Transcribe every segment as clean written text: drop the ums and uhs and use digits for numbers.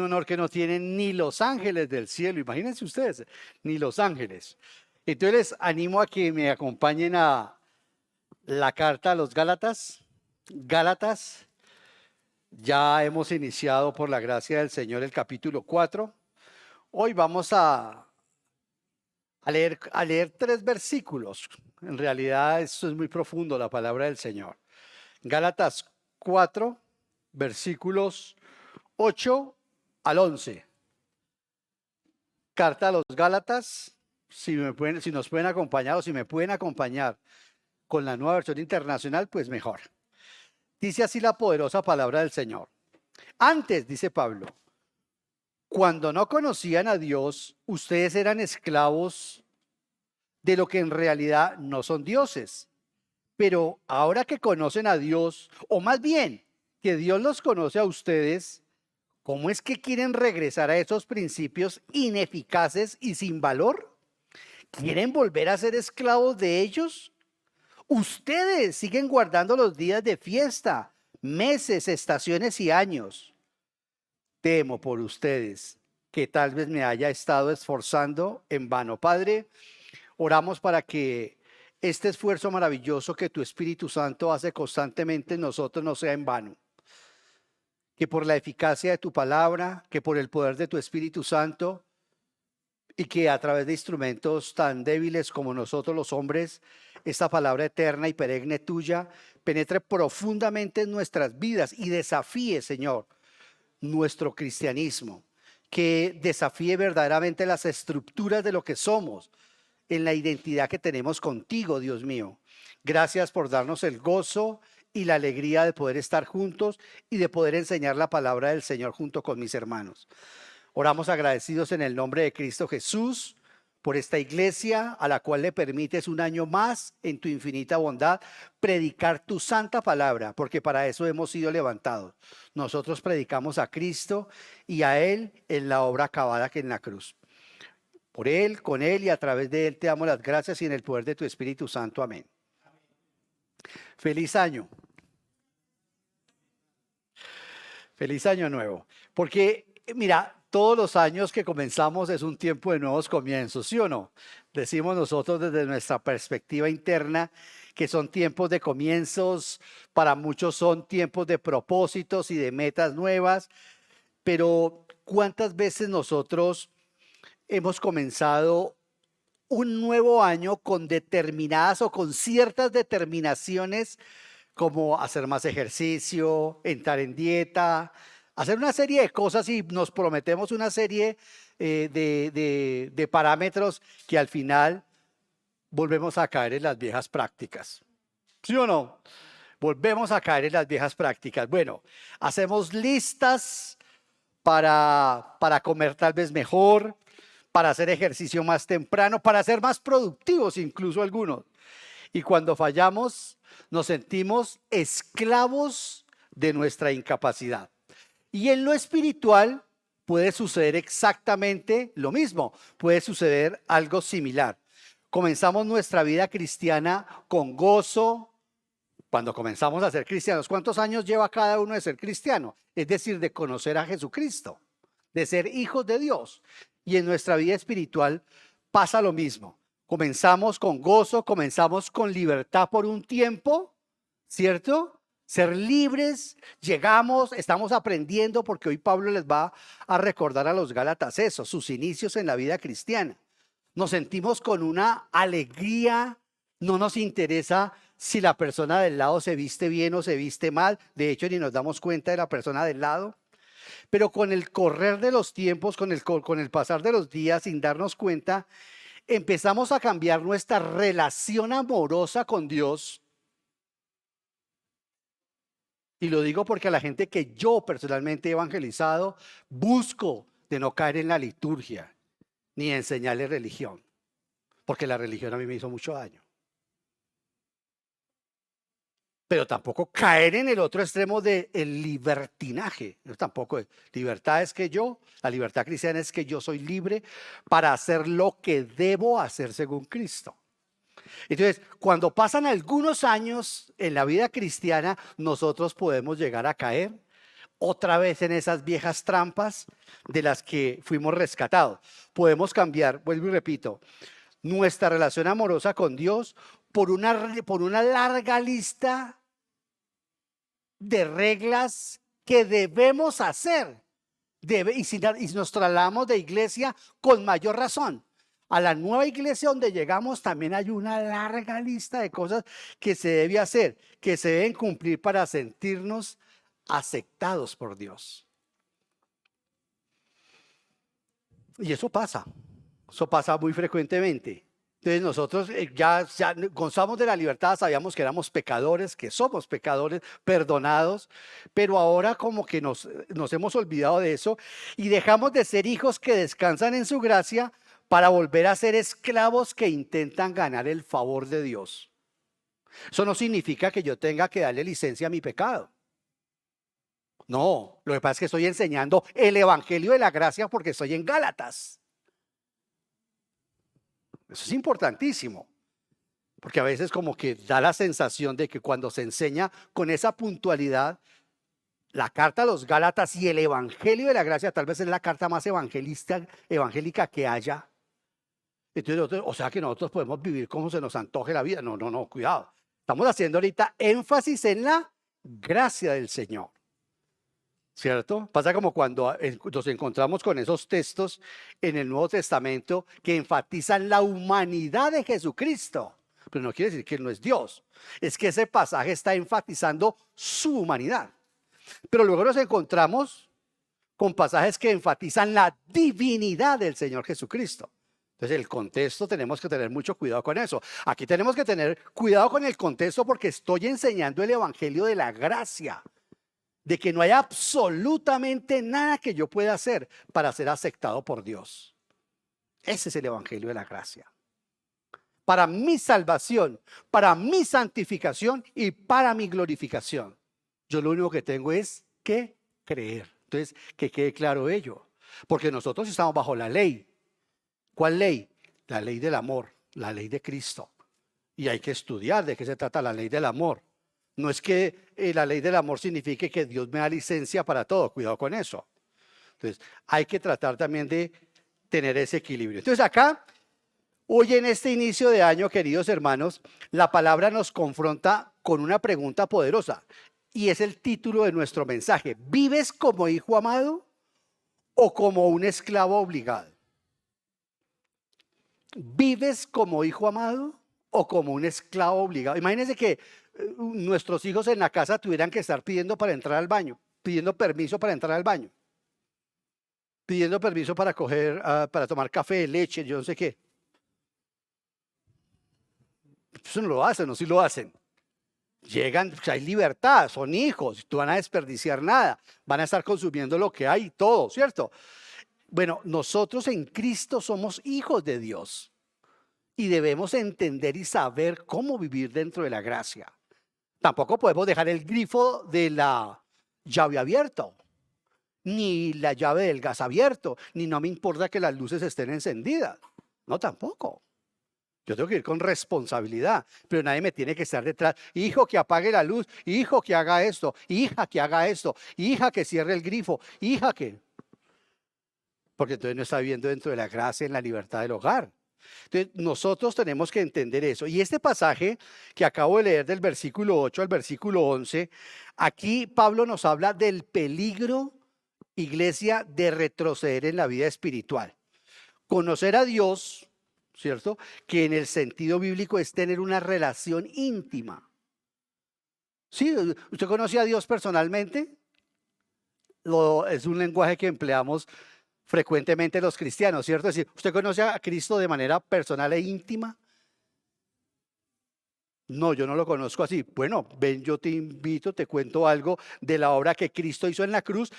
honor que no tienen ni los ángeles del cielo. Imagínense ustedes, ni los ángeles. Entonces les animo a que me acompañen a la carta a los Gálatas. Gálatas, ya hemos iniciado por la gracia del Señor el capítulo 4. Hoy vamos a leer 3 versículos. En realidad esto es muy profundo, la palabra del Señor. Gálatas 4, versículos 8 al 11. Carta a los Gálatas, si nos pueden acompañar o si me pueden acompañar con la nueva versión internacional, pues mejor. Dice así la poderosa palabra del Señor. Antes, dice Pablo, cuando no conocían a Dios, ustedes eran esclavos de lo que en realidad no son dioses. Pero ahora que conocen a Dios, o más bien que Dios los conoce a ustedes, ¿cómo es que quieren regresar a esos principios ineficaces y sin valor? ¿Quieren volver a ser esclavos de ellos? Ustedes siguen guardando los días de fiesta, meses, estaciones y años. Temo por ustedes que tal vez me haya estado esforzando en vano. Padre, oramos para que este esfuerzo maravilloso que tu Espíritu Santo hace constantemente en nosotros no sea en vano. Que por la eficacia de tu palabra, que por el poder de tu Espíritu Santo y que a través de instrumentos tan débiles como nosotros los hombres, esta palabra eterna y perenne tuya penetre profundamente en nuestras vidas y desafíe, Señor, nuestro cristianismo, que desafíe verdaderamente las estructuras de lo que somos, en la identidad que tenemos contigo, Dios mío. Gracias por darnos el gozo y la alegría de poder estar juntos y de poder enseñar la palabra del Señor junto con mis hermanos. Oramos agradecidos en el nombre de Cristo Jesús por esta iglesia a la cual le permites un año más en tu infinita bondad predicar tu santa palabra, porque para eso hemos sido levantados. Nosotros predicamos a Cristo y a Él en la obra acabada que en la cruz. Por Él, con Él y a través de Él te damos las gracias y en el poder de tu Espíritu Santo. Amén. Feliz año. Feliz año nuevo. Porque, mira, todos los años que comenzamos es un tiempo de nuevos comienzos, ¿sí o no? Decimos nosotros desde nuestra perspectiva interna que son tiempos de comienzos, para muchos son tiempos de propósitos y de metas nuevas, pero ¿cuántas veces nosotros hemos comenzado un nuevo año con determinadas o con ciertas determinaciones, como hacer más ejercicio, entrar en dieta, hacer una serie de cosas y nos prometemos una serie de parámetros que al final volvemos a caer en las viejas prácticas? ¿Sí o no? Volvemos a caer en las viejas prácticas. Bueno, hacemos listas para comer tal vez mejor, para hacer ejercicio más temprano, para ser más productivos incluso algunos. Y cuando fallamos, nos sentimos esclavos de nuestra incapacidad. Y en lo espiritual puede suceder exactamente lo mismo, puede suceder algo similar. Comenzamos nuestra vida cristiana con gozo. Cuando comenzamos a ser cristianos, ¿cuántos años lleva cada uno de ser cristiano? Es decir, de conocer a Jesucristo, de ser hijos de Dios. Y en nuestra vida espiritual pasa lo mismo. Comenzamos con gozo, comenzamos con libertad por un tiempo, ¿cierto? Ser libres, llegamos, estamos aprendiendo, porque hoy Pablo les va a recordar a los Gálatas eso, sus inicios en la vida cristiana. Nos sentimos con una alegría, no nos interesa si la persona del lado se viste bien o se viste mal, de hecho ni nos damos cuenta de la persona del lado. Pero con el correr de los tiempos, con el pasar de los días, sin darnos cuenta, empezamos a cambiar nuestra relación amorosa con Dios. Y lo digo porque a la gente que yo personalmente he evangelizado, busco de no caer en la liturgia, ni enseñarle religión, porque la religión a mí me hizo mucho daño. Pero tampoco caer en el otro extremo del libertinaje. Yo tampoco. Libertad es que la libertad cristiana es que yo soy libre para hacer lo que debo hacer según Cristo. Entonces, cuando pasan algunos años en la vida cristiana, nosotros podemos llegar a caer otra vez en esas viejas trampas de las que fuimos rescatados. Podemos cambiar, vuelvo y repito, nuestra relación amorosa con Dios por una larga lista de reglas que debemos hacer. Y si nos trasladamos de iglesia, con mayor razón. A la nueva iglesia donde llegamos también hay una larga lista de cosas que se debe hacer, que se deben cumplir para sentirnos aceptados por Dios. Y eso pasa muy frecuentemente. Entonces nosotros ya gozamos de la libertad, sabíamos que éramos pecadores, que somos pecadores, perdonados, pero ahora como que nos hemos olvidado de eso y dejamos de ser hijos que descansan en su gracia para volver a ser esclavos que intentan ganar el favor de Dios. Eso no significa que yo tenga que darle licencia a mi pecado. No, lo que pasa es que estoy enseñando el evangelio de la gracia porque estoy en Gálatas. Eso es importantísimo, porque a veces como que da la sensación de que cuando se enseña con esa puntualidad, la carta a los Gálatas y el evangelio de la gracia tal vez es la carta más evangélica que haya. Entonces, o sea que nosotros podemos vivir como se nos antoje la vida. No, cuidado. Estamos haciendo ahorita énfasis en la gracia del Señor. ¿Cierto? Pasa como cuando nos encontramos con esos textos en el Nuevo Testamento que enfatizan la humanidad de Jesucristo. Pero no quiere decir que Él no es Dios. Es que ese pasaje está enfatizando su humanidad. Pero luego nos encontramos con pasajes que enfatizan la divinidad del Señor Jesucristo. Entonces el contexto tenemos que tener mucho cuidado con eso. Aquí tenemos que tener cuidado con el contexto porque estoy enseñando el evangelio de la gracia. De que no hay absolutamente nada que yo pueda hacer para ser aceptado por Dios. Ese es el evangelio de la gracia. Para mi salvación, para mi santificación y para mi glorificación. Yo lo único que tengo es que creer. Entonces, que quede claro ello. Porque nosotros estamos bajo la ley. ¿Cuál ley? La ley del amor, la ley de Cristo. Y hay que estudiar de qué se trata la ley del amor. No es que la ley del amor signifique que Dios me da licencia para todo, cuidado con eso. Entonces, hay que tratar también de tener ese equilibrio. Entonces, acá, hoy en este inicio de año, queridos hermanos, la palabra nos confronta con una pregunta poderosa y es el título de nuestro mensaje. ¿Vives como hijo amado o como un esclavo obligado? ¿Vives como hijo amado o como un esclavo obligado? Imagínense que nuestros hijos en la casa tuvieran que estar pidiendo para entrar al baño, pidiendo permiso para entrar al baño, pidiendo permiso para para tomar café, leche, yo no sé qué. Eso no lo hacen, no sí lo hacen. Llegan, pues hay libertad, son hijos, no van a desperdiciar nada, van a estar consumiendo lo que hay, todo, ¿cierto? Bueno, nosotros en Cristo somos hijos de Dios y debemos entender y saber cómo vivir dentro de la gracia. Tampoco podemos dejar el grifo de la llave abierto, ni la llave del gas abierto, ni no me importa que las luces estén encendidas. No, tampoco. Yo tengo que ir con responsabilidad, pero nadie me tiene que estar detrás. Hijo, que apague la luz, hijo, que haga esto, hija, que haga esto, hija, que cierre el grifo, hija, que... Porque entonces no está viviendo dentro de la gracia en la libertad del hogar. Entonces, nosotros tenemos que entender eso. Y este pasaje que acabo de leer del versículo 8 al versículo 11, aquí Pablo nos habla del peligro, iglesia, de retroceder en la vida espiritual. Conocer a Dios, ¿cierto? Que en el sentido bíblico es tener una relación íntima. ¿Sí? ¿Usted conoce a Dios personalmente? Es un lenguaje que empleamos frecuentemente los cristianos, ¿cierto? Es decir, ¿usted conoce a Cristo de manera personal e íntima? No, yo no lo conozco así. Bueno, ven, yo te invito, te cuento algo de la obra que Cristo hizo en la cruz.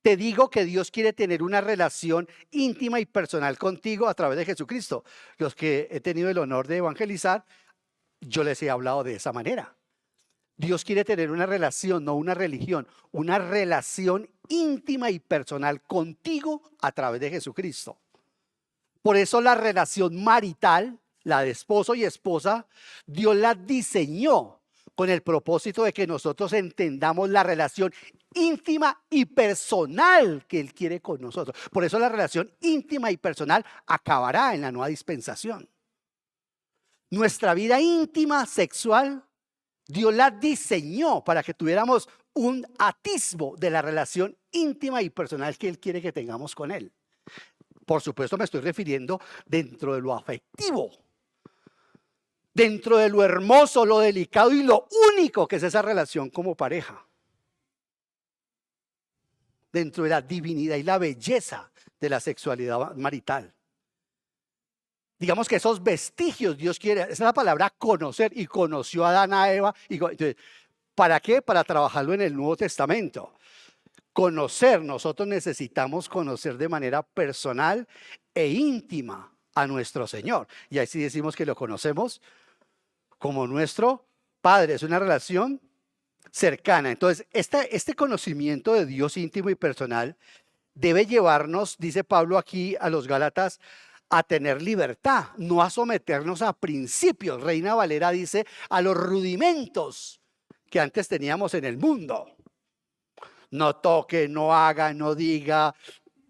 Te digo que Dios quiere tener una relación íntima y personal contigo a través de Jesucristo. Los que he tenido el honor de evangelizar, yo les he hablado de esa manera. Dios quiere tener una relación, no una religión, una relación íntima y personal contigo a través de Jesucristo. Por eso la relación marital, la de esposo y esposa, Dios la diseñó con el propósito de que nosotros entendamos la relación íntima y personal que Él quiere con nosotros. Por eso la relación íntima y personal acabará en la nueva dispensación. Nuestra vida íntima sexual, Dios la diseñó para que tuviéramos un atisbo de la relación íntima y personal que Él quiere que tengamos con Él. Por supuesto me estoy refiriendo dentro de lo afectivo, dentro de lo hermoso, lo delicado y lo único que es esa relación como pareja. Dentro de la divinidad y la belleza de la sexualidad marital. Digamos que esos vestigios Dios quiere, esa es la palabra conocer, y conoció a Adán, a Eva. Entonces, ¿para qué? Para trabajarlo en el Nuevo Testamento. Conocer, nosotros necesitamos conocer de manera personal e íntima a nuestro Señor. Y ahí sí decimos que lo conocemos como nuestro Padre. Es una relación cercana. Entonces, este conocimiento de Dios íntimo y personal debe llevarnos, dice Pablo aquí a los Gálatas, a tener libertad, no a someternos a principios. Reina Valera dice a los rudimentos que antes teníamos en el mundo. No toque, no haga, no diga,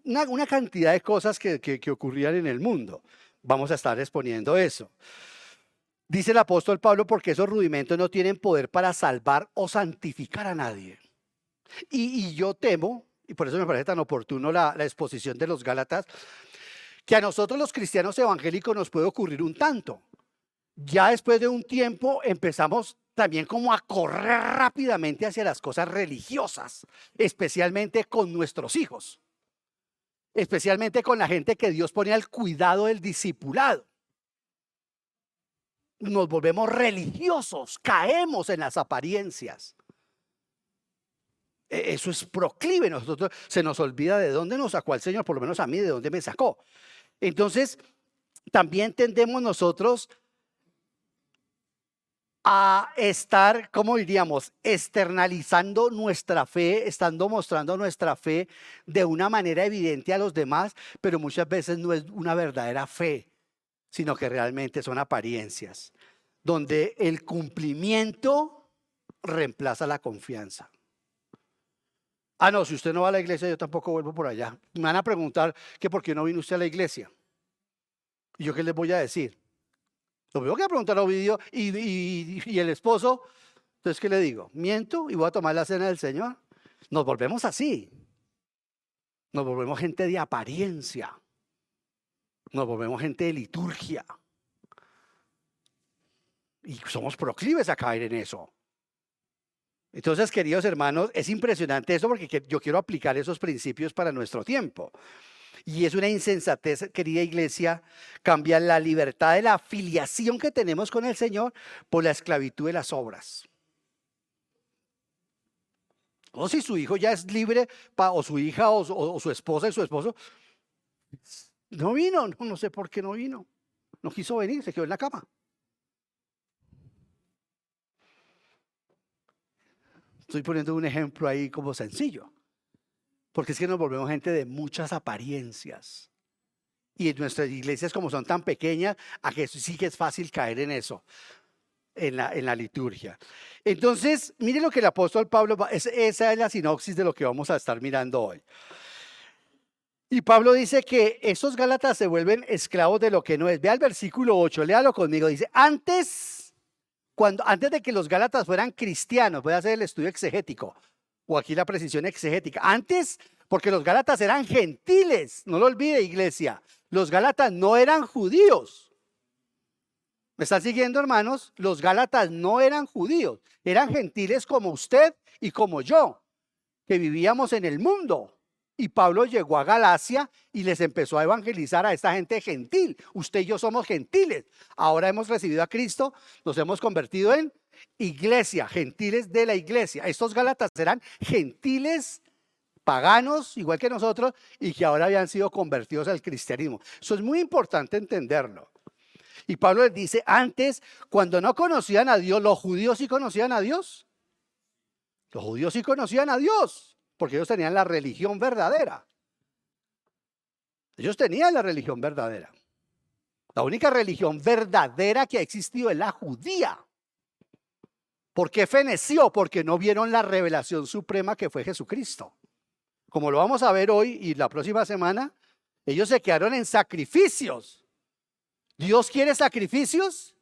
una cantidad de cosas que ocurrían en el mundo. Vamos a estar exponiendo eso. Dice el apóstol Pablo, porque esos rudimentos no tienen poder para salvar o santificar a nadie. Y yo temo, y por eso me parece tan oportuno la exposición de los Gálatas, que a nosotros los cristianos evangélicos nos puede ocurrir un tanto. Ya después de un tiempo empezamos también como a correr rápidamente hacia las cosas religiosas, especialmente con nuestros hijos, especialmente con la gente que Dios pone al cuidado del discipulado. Nos volvemos religiosos, caemos en las apariencias. Eso es proclive, nosotros se nos olvida de dónde nos sacó el Señor, por lo menos a mí, de dónde me sacó. Entonces, también tendemos nosotros a estar, ¿cómo diríamos?, externalizando nuestra fe, estando mostrando nuestra fe de una manera evidente a los demás, pero muchas veces no es una verdadera fe, sino que realmente son apariencias, donde el cumplimiento reemplaza la confianza. Ah, no, si usted no va a la iglesia, yo tampoco vuelvo por allá. Me van a preguntar que por qué no vino usted a la iglesia. ¿Y yo qué les voy a decir? Lo veo que preguntar a Ovidio y el esposo. Entonces, ¿qué le digo? ¿Miento y voy a tomar la cena del Señor? Nos volvemos así. Nos volvemos gente de apariencia. Nos volvemos gente de liturgia. Y somos proclives a caer en eso. Entonces, queridos hermanos, es impresionante eso porque yo quiero aplicar esos principios para nuestro tiempo. Y es una insensatez, querida iglesia, cambiar la libertad de la afiliación que tenemos con el Señor por la esclavitud de las obras. O si su hijo ya es libre, o su hija, o su esposa y su esposo, no vino, no sé por qué no vino. No quiso venir, se quedó en la cama. Estoy poniendo un ejemplo ahí como sencillo. Porque es que nos volvemos gente de muchas apariencias. Y en nuestras iglesias, como son tan pequeñas, a que sí que es fácil caer en eso, en la liturgia. Entonces, mire lo que el apóstol Pablo, esa es la sinopsis de lo que vamos a estar mirando hoy. Y Pablo dice que esos Gálatas se vuelven esclavos de lo que no es. Vea el versículo 8, léalo conmigo. Dice, antes de que los Gálatas fueran cristianos, voy a hacer el estudio exegético, o aquí la precisión exegética. Antes, porque los Gálatas eran gentiles, no lo olvide, iglesia. Los Gálatas no eran judíos. ¿Me están siguiendo, hermanos? Los Gálatas no eran judíos, eran gentiles como usted y como yo, que vivíamos en el mundo. Y Pablo llegó a Galacia y les empezó a evangelizar a esta gente gentil. Usted y yo somos gentiles. Ahora hemos recibido a Cristo, nos hemos convertido en iglesia, gentiles de la iglesia. Estos Gálatas eran gentiles paganos, igual que nosotros, y que ahora habían sido convertidos al cristianismo. Eso es muy importante entenderlo. Y Pablo les dice, antes, cuando no conocían a Dios, los judíos sí conocían a Dios. Los judíos sí conocían a Dios, porque ellos tenían la religión verdadera. Ellos tenían la religión verdadera. La única religión verdadera que ha existido es la judía. ¿Por qué feneció? Porque no vieron la revelación suprema que fue Jesucristo. Como lo vamos a ver hoy y la próxima semana, ellos se quedaron en sacrificios. Dios quiere sacrificios,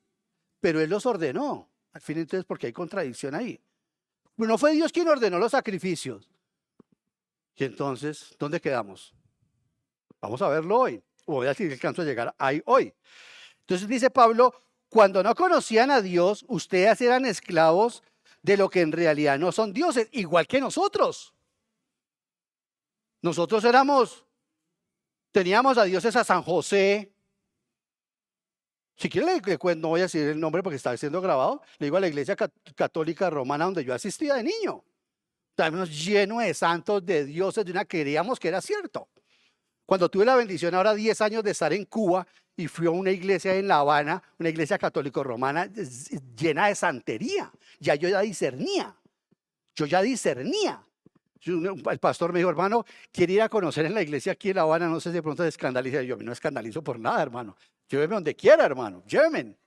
pero Él los ordenó. Al fin, entonces, porque hay contradicción ahí. No fue Dios quien ordenó los sacrificios. Y entonces, ¿dónde quedamos? Vamos a verlo hoy. Voy a decir que alcanzo a llegar ahí hoy. Entonces dice Pablo, cuando no conocían a Dios, ustedes eran esclavos de lo que en realidad no son dioses, igual que nosotros. Nosotros teníamos a dioses a San José. Si quiere le cuento, no voy a decir el nombre porque está siendo grabado. Le digo a la iglesia católica romana donde yo asistía de niño. Estábamos llenos de santos, de dioses, de una que creíamos que era cierto. Cuando tuve la bendición ahora 10 años de estar en Cuba y fui a una iglesia en La Habana, una iglesia católico romana llena de santería, yo ya discernía. El pastor me dijo, hermano, quiere ir a conocer en la iglesia aquí en La Habana, no sé si de pronto se escandaliza. Yo no escandalizo por nada, hermano. Lléveme donde quiera, hermano, llévenme.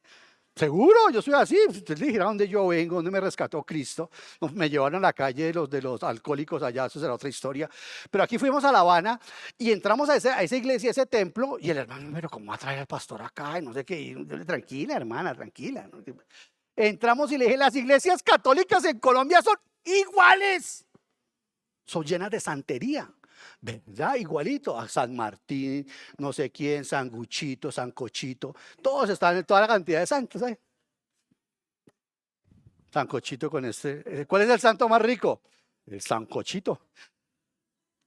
Seguro, yo soy así. Ustedes le dijeron dónde yo vengo, dónde me rescató Cristo. Me llevaron a la calle de los alcohólicos allá, eso será otra historia. Pero aquí fuimos a La Habana y entramos a esa iglesia, a ese templo, y el hermano, pero ¿cómo va a traer al pastor acá? Y no sé qué. Y yo, tranquila, hermana, tranquila. Entramos y le dije, las iglesias católicas en Colombia son iguales. Son llenas de santería. ¿Verdad? Igualito a San Martín, no sé quién, San Guchito, San Cochito, todos están en toda la cantidad de santos. San Cochito con ¿cuál es el santo más rico? El San Cochito.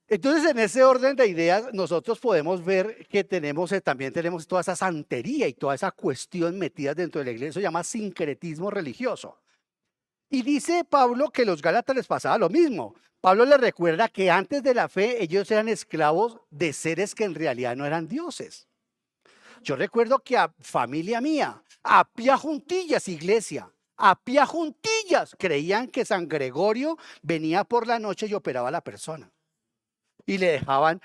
Entonces, en ese orden de ideas, nosotros podemos ver que también tenemos toda esa santería y toda esa cuestión metida dentro de la iglesia. Eso se llama sincretismo religioso. Y dice Pablo que los Gálatas les pasaba lo mismo. Pablo les recuerda que antes de la fe ellos eran esclavos de seres que en realidad no eran dioses. Yo recuerdo que a familia mía, a pie juntillas, iglesia, a pie juntillas, creían que San Gregorio venía por la noche y operaba a la persona. Y le dejaban,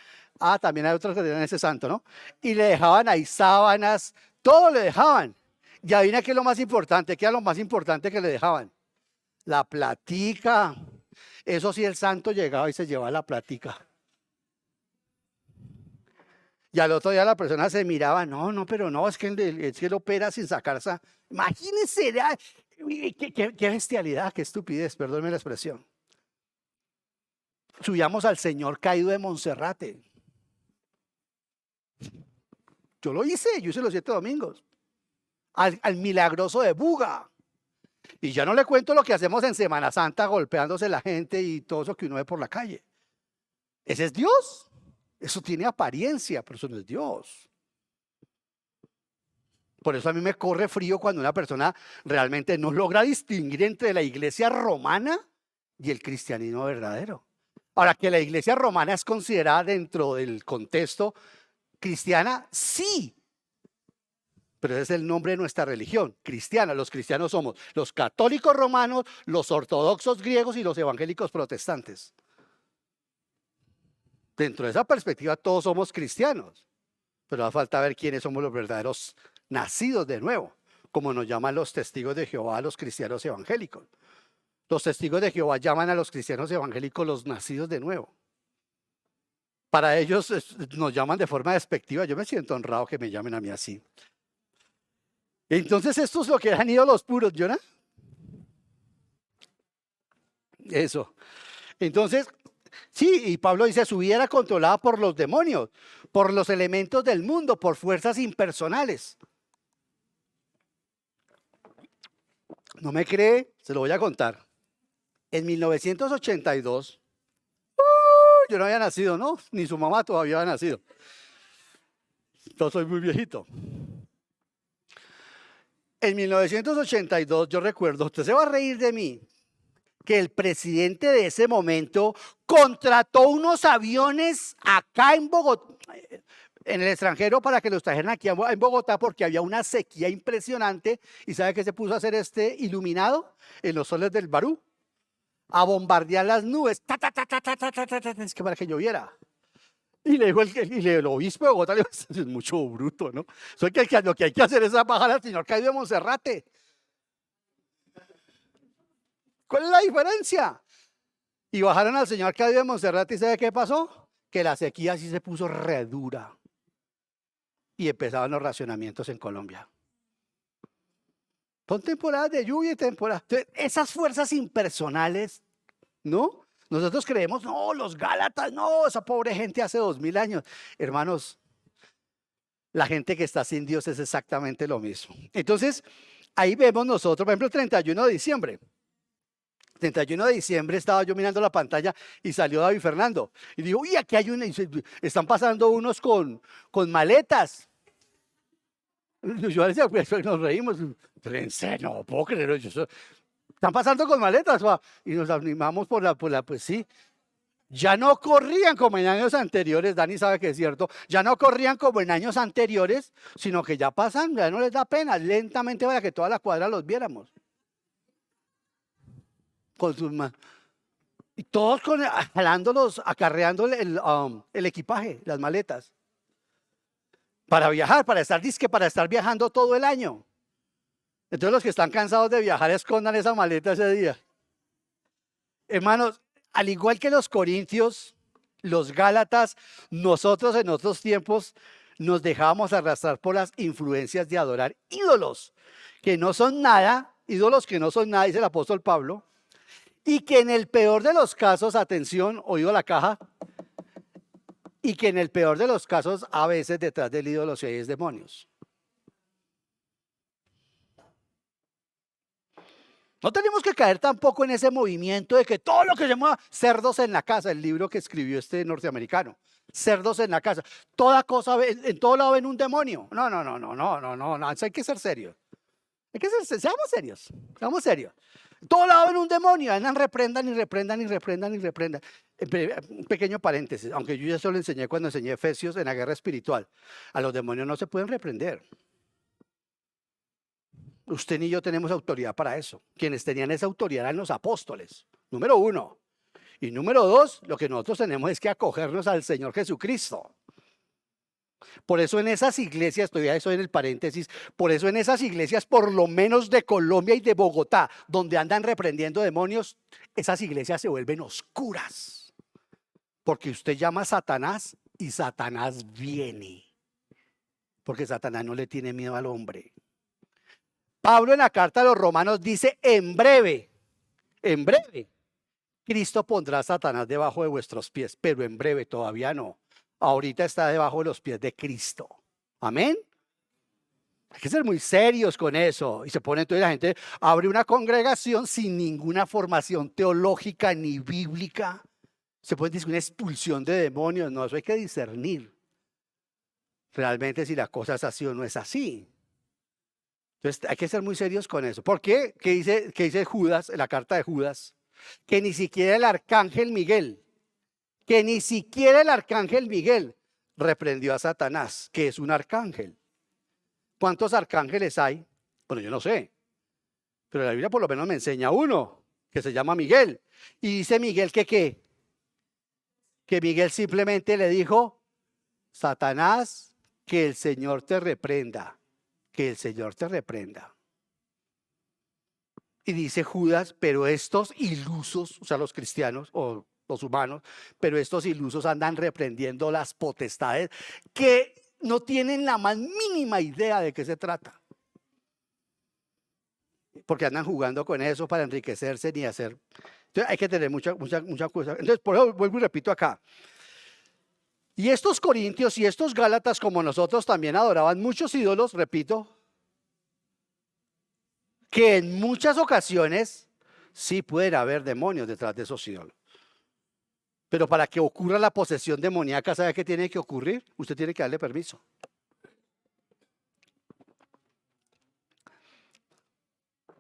también hay otros que tenían ese santo, ¿no? Y le dejaban ahí sábanas, todo le dejaban. Y adivina qué es lo más importante, qué era lo más importante que le dejaban. La platica. Eso sí, el santo llegaba y se llevaba la platica. Y al otro día la persona se miraba, pero no, es que él opera sin sacarse. Imagínense, qué bestialidad, qué estupidez, perdónme la expresión. Subíamos al Señor caído de Monserrate. Yo hice los 7 domingos. Al milagroso de Buga. Y ya no le cuento lo que hacemos en Semana Santa golpeándose la gente y todo eso que uno ve por la calle. ¿Ese es Dios? Eso tiene apariencia, pero eso no es Dios. Por eso a mí me corre frío cuando una persona realmente no logra distinguir entre la iglesia romana y el cristianismo verdadero. Ahora, que la iglesia romana es considerada dentro del contexto cristiana, sí. Pero ese es el nombre de nuestra religión, cristiana. Los cristianos somos los católicos romanos, los ortodoxos griegos y los evangélicos protestantes. Dentro de esa perspectiva todos somos cristianos, pero da falta ver quiénes somos los verdaderos nacidos de nuevo, como nos llaman los testigos de Jehová a los cristianos evangélicos. Los testigos de Jehová llaman a los cristianos evangélicos los nacidos de nuevo. Para ellos nos llaman de forma despectiva. Yo me siento honrado que me llamen a mí así. Entonces esto es lo que han ido los puros, ¿no? Eso. Entonces, sí, y Pablo dice, su vida era controlada por los demonios, por los elementos del mundo, por fuerzas impersonales. ¿No me cree? Se lo voy a contar. En 1982, yo no había nacido, ¿no? Ni su mamá todavía había nacido. Yo soy muy viejito. En 1982, yo recuerdo, usted se va a reír de mí, que el presidente de ese momento contrató unos aviones acá en Bogotá, en el extranjero, para que los trajeran aquí en Bogotá porque había una sequía impresionante. ¿Y sabe qué se puso a hacer iluminado? En los soles del Barú, a bombardear las nubes, es que para que lloviera. Y le dijo el obispo de Bogotá, le dijo, es mucho bruto, ¿no? Lo que hay que hacer es bajar al señor caído de Monserrate. ¿Cuál es la diferencia? Y bajaron al señor Arcadio de Monserrate y ¿sabe qué pasó? Que la sequía sí se puso re dura. Y empezaban los racionamientos en Colombia. Son temporadas de lluvia y temporadas. Entonces, esas fuerzas impersonales, ¿no? Nosotros creemos, no, los Gálatas, no, esa pobre gente hace 2000 años. Hermanos, la gente que está sin Dios es exactamente lo mismo. Entonces, ahí vemos nosotros, por ejemplo, el 31 de diciembre. 31 de diciembre estaba yo mirando la pantalla y salió David Fernando. Y digo, uy, aquí hay una, están pasando unos con maletas. Yo decía, pues, nos reímos. Pero en serio, no puedo creerlo. Están pasando con maletas. Y nos animamos pues sí. Ya no corrían como en años anteriores, Dani sabe que es cierto, ya no corrían como en años anteriores, sino que ya pasan, ya no les da pena, lentamente para que toda la cuadra los viéramos. Con sus y todos jalándolos, acarreando el equipaje, las maletas. Para viajar, para estar viajando todo el año. Entonces los que están cansados de viajar escondan esa maleta ese día. Hermanos, al igual que los corintios, los gálatas, nosotros en otros tiempos nos dejábamos arrastrar por las influencias de adorar ídolos, que no son nada, ídolos que no son nada, dice el apóstol Pablo, y que en el peor de los casos, atención, oído la caja, y que en el peor de los casos a veces detrás del ídolo se hay demonios. No tenemos que caer tampoco en ese movimiento de que todo lo que se mueva, cerdos en la casa, el libro que escribió este norteamericano, cerdos en la casa, toda cosa, en todo lado ven un demonio. No, hay que ser serios. Hay que ser, seamos serios. En todo lado ven un demonio, andan, reprendan. Un pequeño paréntesis, aunque yo ya se lo enseñé cuando enseñé Efesios en la guerra espiritual, a los demonios no se pueden reprender. Usted ni yo tenemos autoridad para eso. Quienes tenían esa autoridad eran los apóstoles, número uno. Y número dos, lo que nosotros tenemos es que acogernos al Señor Jesucristo. Por eso en esas iglesias, todavía eso en el paréntesis, por eso en esas iglesias, por lo menos de Colombia y de Bogotá, donde andan reprendiendo demonios, esas iglesias se vuelven oscuras. Porque usted llama a Satanás y Satanás viene. Porque Satanás no le tiene miedo al hombre. Pablo en la carta a los romanos dice, en breve, Cristo pondrá a Satanás debajo de vuestros pies, pero en breve todavía no. Ahorita está debajo de los pies de Cristo. Amén. Hay que ser muy serios con eso. Y se pone entonces la gente, abre una congregación sin ninguna formación teológica ni bíblica. Se puede decir una expulsión de demonios. No, eso hay que discernir. Realmente si la cosa es así o no es así. Entonces hay que ser muy serios con eso. ¿Por qué? ¿Qué dice Judas, en la carta de Judas? Que ni siquiera el arcángel Miguel, reprendió a Satanás, que es un arcángel. ¿Cuántos arcángeles hay? Bueno, yo no sé. Pero la Biblia por lo menos me enseña uno, que se llama Miguel. Y dice Miguel que ¿qué? Que Miguel simplemente le dijo, Satanás, que el Señor te reprenda. Que el Señor te reprenda. Y dice Judas, pero estos ilusos, o sea, los cristianos o los humanos, pero estos ilusos andan reprendiendo las potestades que no tienen la más mínima idea de qué se trata. Porque andan jugando con eso para enriquecerse ni hacer. Entonces hay que tener mucha cosa. Entonces, por eso vuelvo y repito acá. Y estos corintios y estos gálatas, como nosotros, también adoraban muchos ídolos, repito, que en muchas ocasiones sí pueden haber demonios detrás de esos ídolos. Pero para que ocurra la posesión demoníaca, ¿sabe qué tiene que ocurrir? Usted tiene que darle permiso.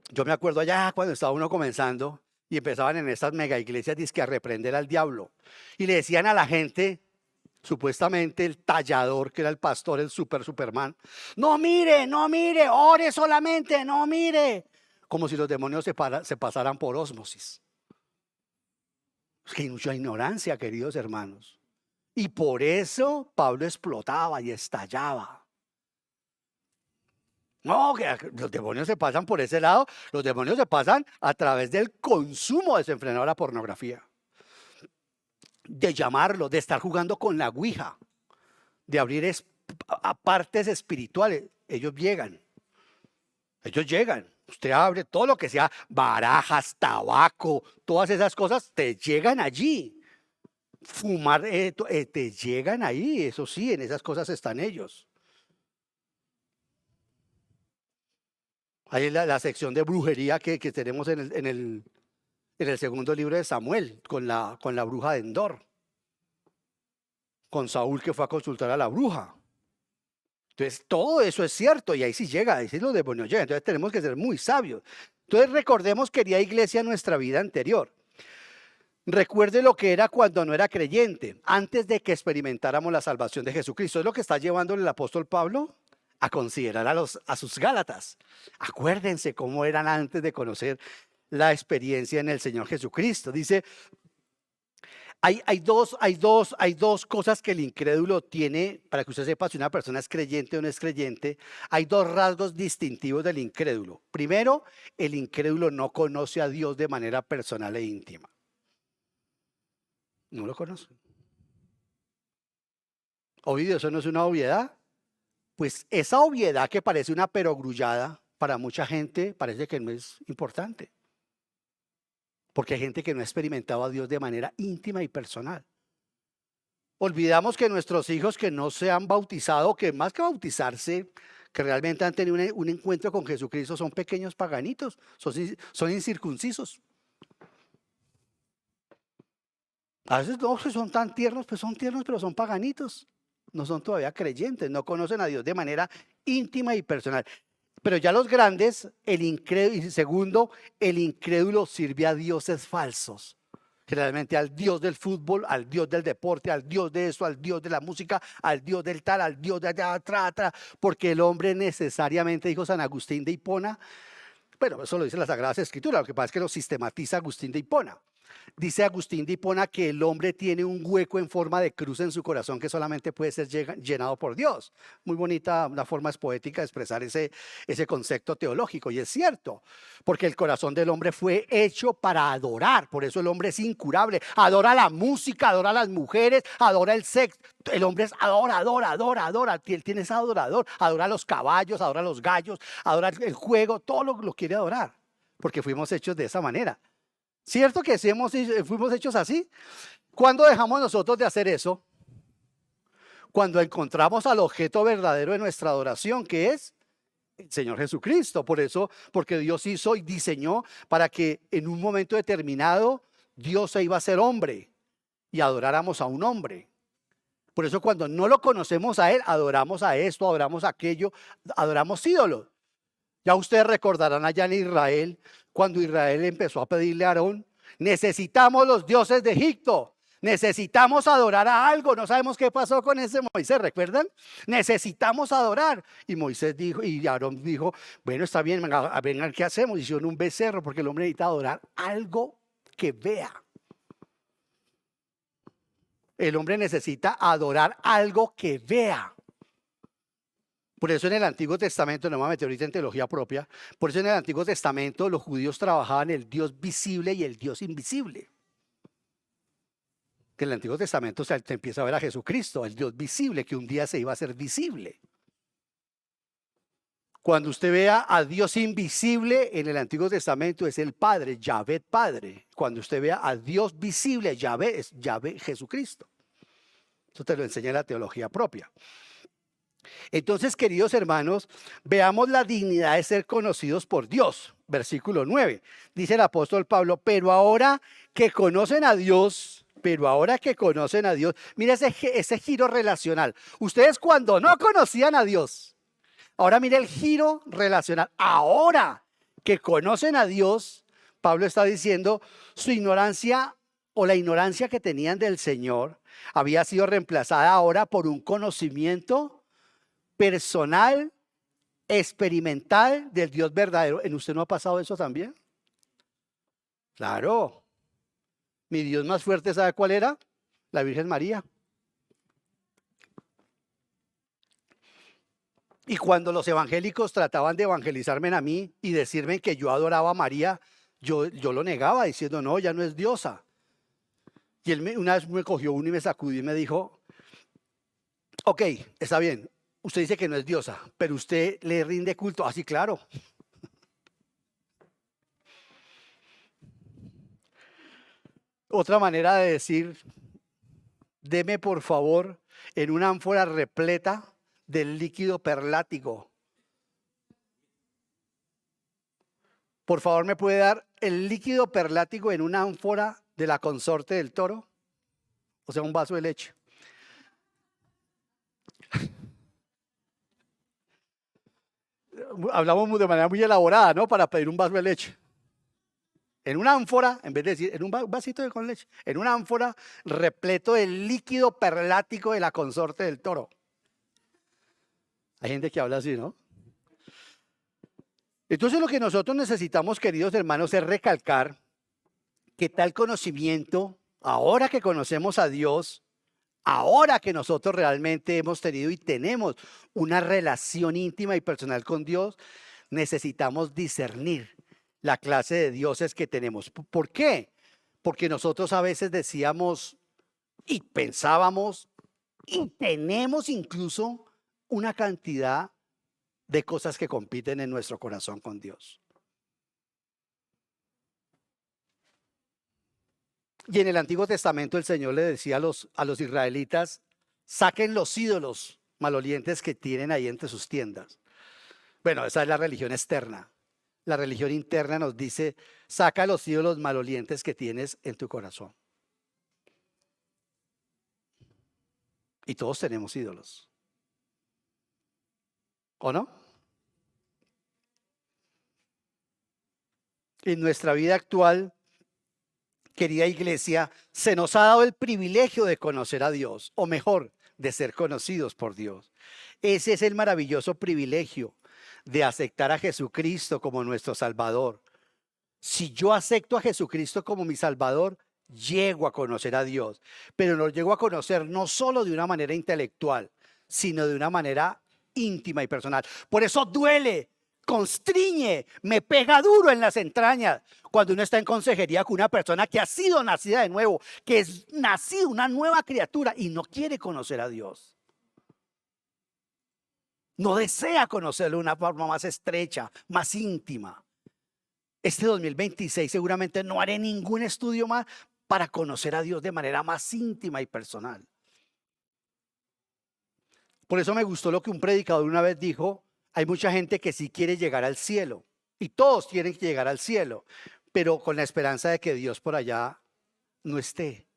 Yo me acuerdo allá cuando estaba uno comenzando y empezaban en estas mega iglesias dizque a reprender al diablo. Y le decían a la gente, supuestamente el tallador, que era el pastor, el Superman, no mire, ore solamente, no mire. Como si los demonios se pasaran por ósmosis. Es que hay mucha ignorancia, queridos hermanos. Y por eso Pablo explotaba y estallaba. No, que los demonios se pasan por ese lado, los demonios se pasan a través del consumo desenfrenado de la pornografía, de llamarlo, de estar jugando con la ouija, de abrir a partes espirituales. Ellos llegan. Usted abre todo lo que sea, barajas, tabaco, todas esas cosas, te llegan allí. Fumar, te llegan ahí, eso sí, en esas cosas están ellos. Ahí la sección de brujería que tenemos en el segundo libro de Samuel, con la bruja de Endor, con Saúl que fue a consultar a la bruja. Entonces, todo eso es cierto y ahí sí llega, ahí sí los demonios llegan. Entonces, tenemos que ser muy sabios. Entonces, recordemos, querida iglesia, nuestra vida anterior. Recuerde lo que era cuando no era creyente, antes de que experimentáramos la salvación de Jesucristo. Es lo que está llevando el apóstol Pablo a considerar a sus Gálatas. Acuérdense cómo eran antes de conocer la experiencia en el Señor Jesucristo. Dice, hay dos cosas que el incrédulo tiene, para que usted sepa si una persona es creyente o no es creyente. Hay dos rasgos distintivos del incrédulo. Primero, el incrédulo no conoce a Dios de manera personal e íntima. No lo conoce. Oído, eso no es una obviedad. Pues esa obviedad que parece una perogrullada, para mucha gente parece que no es importante. Porque hay gente que no ha experimentado a Dios de manera íntima y personal. Olvidamos que nuestros hijos que no se han bautizado, que más que bautizarse, que realmente han tenido un encuentro con Jesucristo, son pequeños paganitos, son incircuncisos. A veces no, que son tan tiernos, pues son tiernos, pero son paganitos. No son todavía creyentes, no conocen a Dios de manera íntima y personal. Pero ya los grandes, el incrédulo, y segundo, el incrédulo sirve a dioses falsos. Generalmente al Dios del fútbol, al Dios del deporte, al Dios de eso, al Dios de la música, al Dios del tal, al Dios de allá, atrás, porque el hombre necesariamente, dijo San Agustín de Hipona, bueno, eso lo dice la Sagrada Escritura, lo que pasa es que lo sistematiza Agustín de Hipona. Dice Agustín de Hipona que el hombre tiene un hueco en forma de cruz en su corazón que solamente puede ser llenado por Dios. Muy bonita, una forma poética de expresar ese concepto teológico. Y es cierto, porque el corazón del hombre fue hecho para adorar. Por eso el hombre es incurable. Adora la música, adora a las mujeres, adora el sexo. El hombre es adora. Él tiene ese adorador. Adora a los caballos, adora a los gallos, adora el juego. Todo lo quiere adorar. Porque fuimos hechos de esa manera. ¿Cierto que fuimos hechos así? ¿Cuándo dejamos nosotros de hacer eso? Cuando encontramos al objeto verdadero de nuestra adoración, que es el Señor Jesucristo. Por eso, porque Dios hizo y diseñó para que en un momento determinado Dios se iba a hacer hombre y adoráramos a un hombre. Por eso cuando no lo conocemos a Él, adoramos a esto, adoramos a aquello, adoramos ídolos. Ya ustedes recordarán allá en Israel, cuando Israel empezó a pedirle a Aarón, necesitamos los dioses de Egipto, necesitamos adorar a algo, no sabemos qué pasó con ese Moisés, ¿recuerdan? Necesitamos adorar. Y Moisés dijo, y Aarón dijo, bueno, está bien, vengan, ¿qué hacemos? Hicieron un becerro, porque el hombre necesita adorar algo que vea. El hombre necesita adorar algo que vea. Por eso en el Antiguo Testamento, no me voy a meter ahorita en teología propia, por eso en el Antiguo Testamento los judíos trabajaban el Dios visible y el Dios invisible. Que en el Antiguo Testamento se empieza a ver a Jesucristo, el Dios visible, que un día se iba a hacer visible. Cuando usted vea a Dios invisible en el Antiguo Testamento es el Padre, Yahvé Padre. Cuando usted vea a Dios visible, Yahvé es Yahvé Jesucristo. Eso te lo enseña la teología propia. Entonces, queridos hermanos, veamos la dignidad de ser conocidos por Dios. Versículo 9. Dice el apóstol Pablo, pero ahora que conocen a Dios, mira ese giro relacional. Ustedes cuando no conocían a Dios, ahora mire el giro relacional. Ahora que conocen a Dios, Pablo está diciendo, su ignorancia o la ignorancia que tenían del Señor había sido reemplazada ahora por un conocimiento personal, experimental del Dios verdadero. ¿En usted no ha pasado eso también? Claro. Mi Dios más fuerte, ¿sabe cuál era? La Virgen María. Y cuando los evangélicos trataban de evangelizarme a mí y decirme que yo adoraba a María, yo lo negaba diciendo, no, ya no es diosa. Y él una vez me cogió uno y me sacudió y me dijo, ok, está bien, usted dice que no es diosa, pero usted le rinde culto. Así, claro. Otra manera de decir, deme por favor en una ánfora repleta del líquido perlático. Por favor, ¿me puede dar el líquido perlático en una ánfora de la consorte del toro? O sea, un vaso de leche. Hablamos de manera muy elaborada, ¿no? Para pedir un vaso de leche. En una ánfora, en vez de decir en un vasito con leche, en una ánfora repleto del líquido perlático de la consorte del toro. Hay gente que habla así, ¿no? Entonces lo que nosotros necesitamos, queridos hermanos, es recalcar que tal conocimiento, ahora que conocemos a Dios, ahora que nosotros realmente hemos tenido y tenemos una relación íntima y personal con Dios, necesitamos discernir la clase de dioses que tenemos. ¿Por qué? Porque nosotros a veces decíamos y pensábamos y tenemos incluso una cantidad de cosas que compiten en nuestro corazón con Dios. Y en el Antiguo Testamento el Señor le decía a los israelitas, saquen los ídolos malolientes que tienen ahí entre sus tiendas. Bueno, esa es la religión externa. La religión interna nos dice, saca los ídolos malolientes que tienes en tu corazón. Y todos tenemos ídolos. ¿O no? En nuestra vida actual, querida iglesia, se nos ha dado el privilegio de conocer a Dios, o mejor, de ser conocidos por Dios. Ese es el maravilloso privilegio de aceptar a Jesucristo como nuestro Salvador. Si yo acepto a Jesucristo como mi Salvador, llego a conocer a Dios, pero lo llego a conocer no solo de una manera intelectual, sino de una manera íntima y personal. Por eso duele, constriñe, me pega duro en las entrañas cuando uno está en consejería con una persona que ha sido nacida de nuevo, que es nacido una nueva criatura y no quiere conocer a Dios. No desea conocerlo de una forma más estrecha, más íntima. Este 2026 seguramente no haré ningún estudio más para conocer a Dios de manera más íntima y personal. Por eso me gustó lo que un predicador una vez dijo, hay mucha gente que sí quiere llegar al cielo y todos quieren llegar al cielo, pero con la esperanza de que Dios por allá no esté.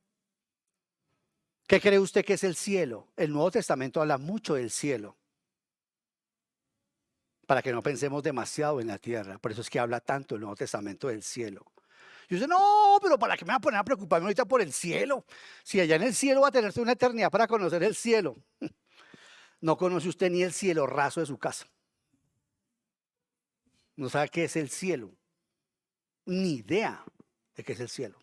¿Qué cree usted que es el cielo? El Nuevo Testamento habla mucho del cielo, para que no pensemos demasiado en la tierra. Por eso es que habla tanto el Nuevo Testamento del cielo. Y usted, no, pero ¿para qué me va a poner a preocuparme ahorita por el cielo? Si allá en el cielo va a tenerse una eternidad para conocer el cielo. No conoce usted ni el cielo raso de su casa. No sabe qué es el cielo. Ni idea de qué es el cielo.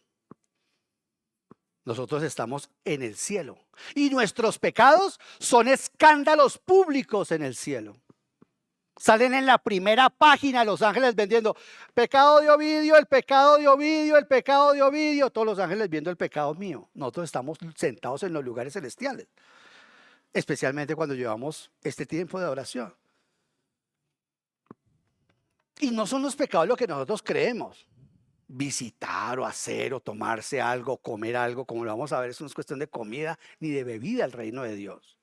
Nosotros estamos en el cielo. Y nuestros pecados son escándalos públicos en el cielo. Salen en la primera página los ángeles vendiendo pecado de Ovidio, el pecado de Ovidio, el pecado de Ovidio. Todos los ángeles viendo el pecado mío. Nosotros estamos sentados en los lugares celestiales. Especialmente cuando llevamos este tiempo de oración. Y no son los pecados lo que nosotros creemos. Visitar o hacer o tomarse algo, comer algo, como lo vamos a ver, eso no es cuestión de comida ni de bebida el reino de Dios.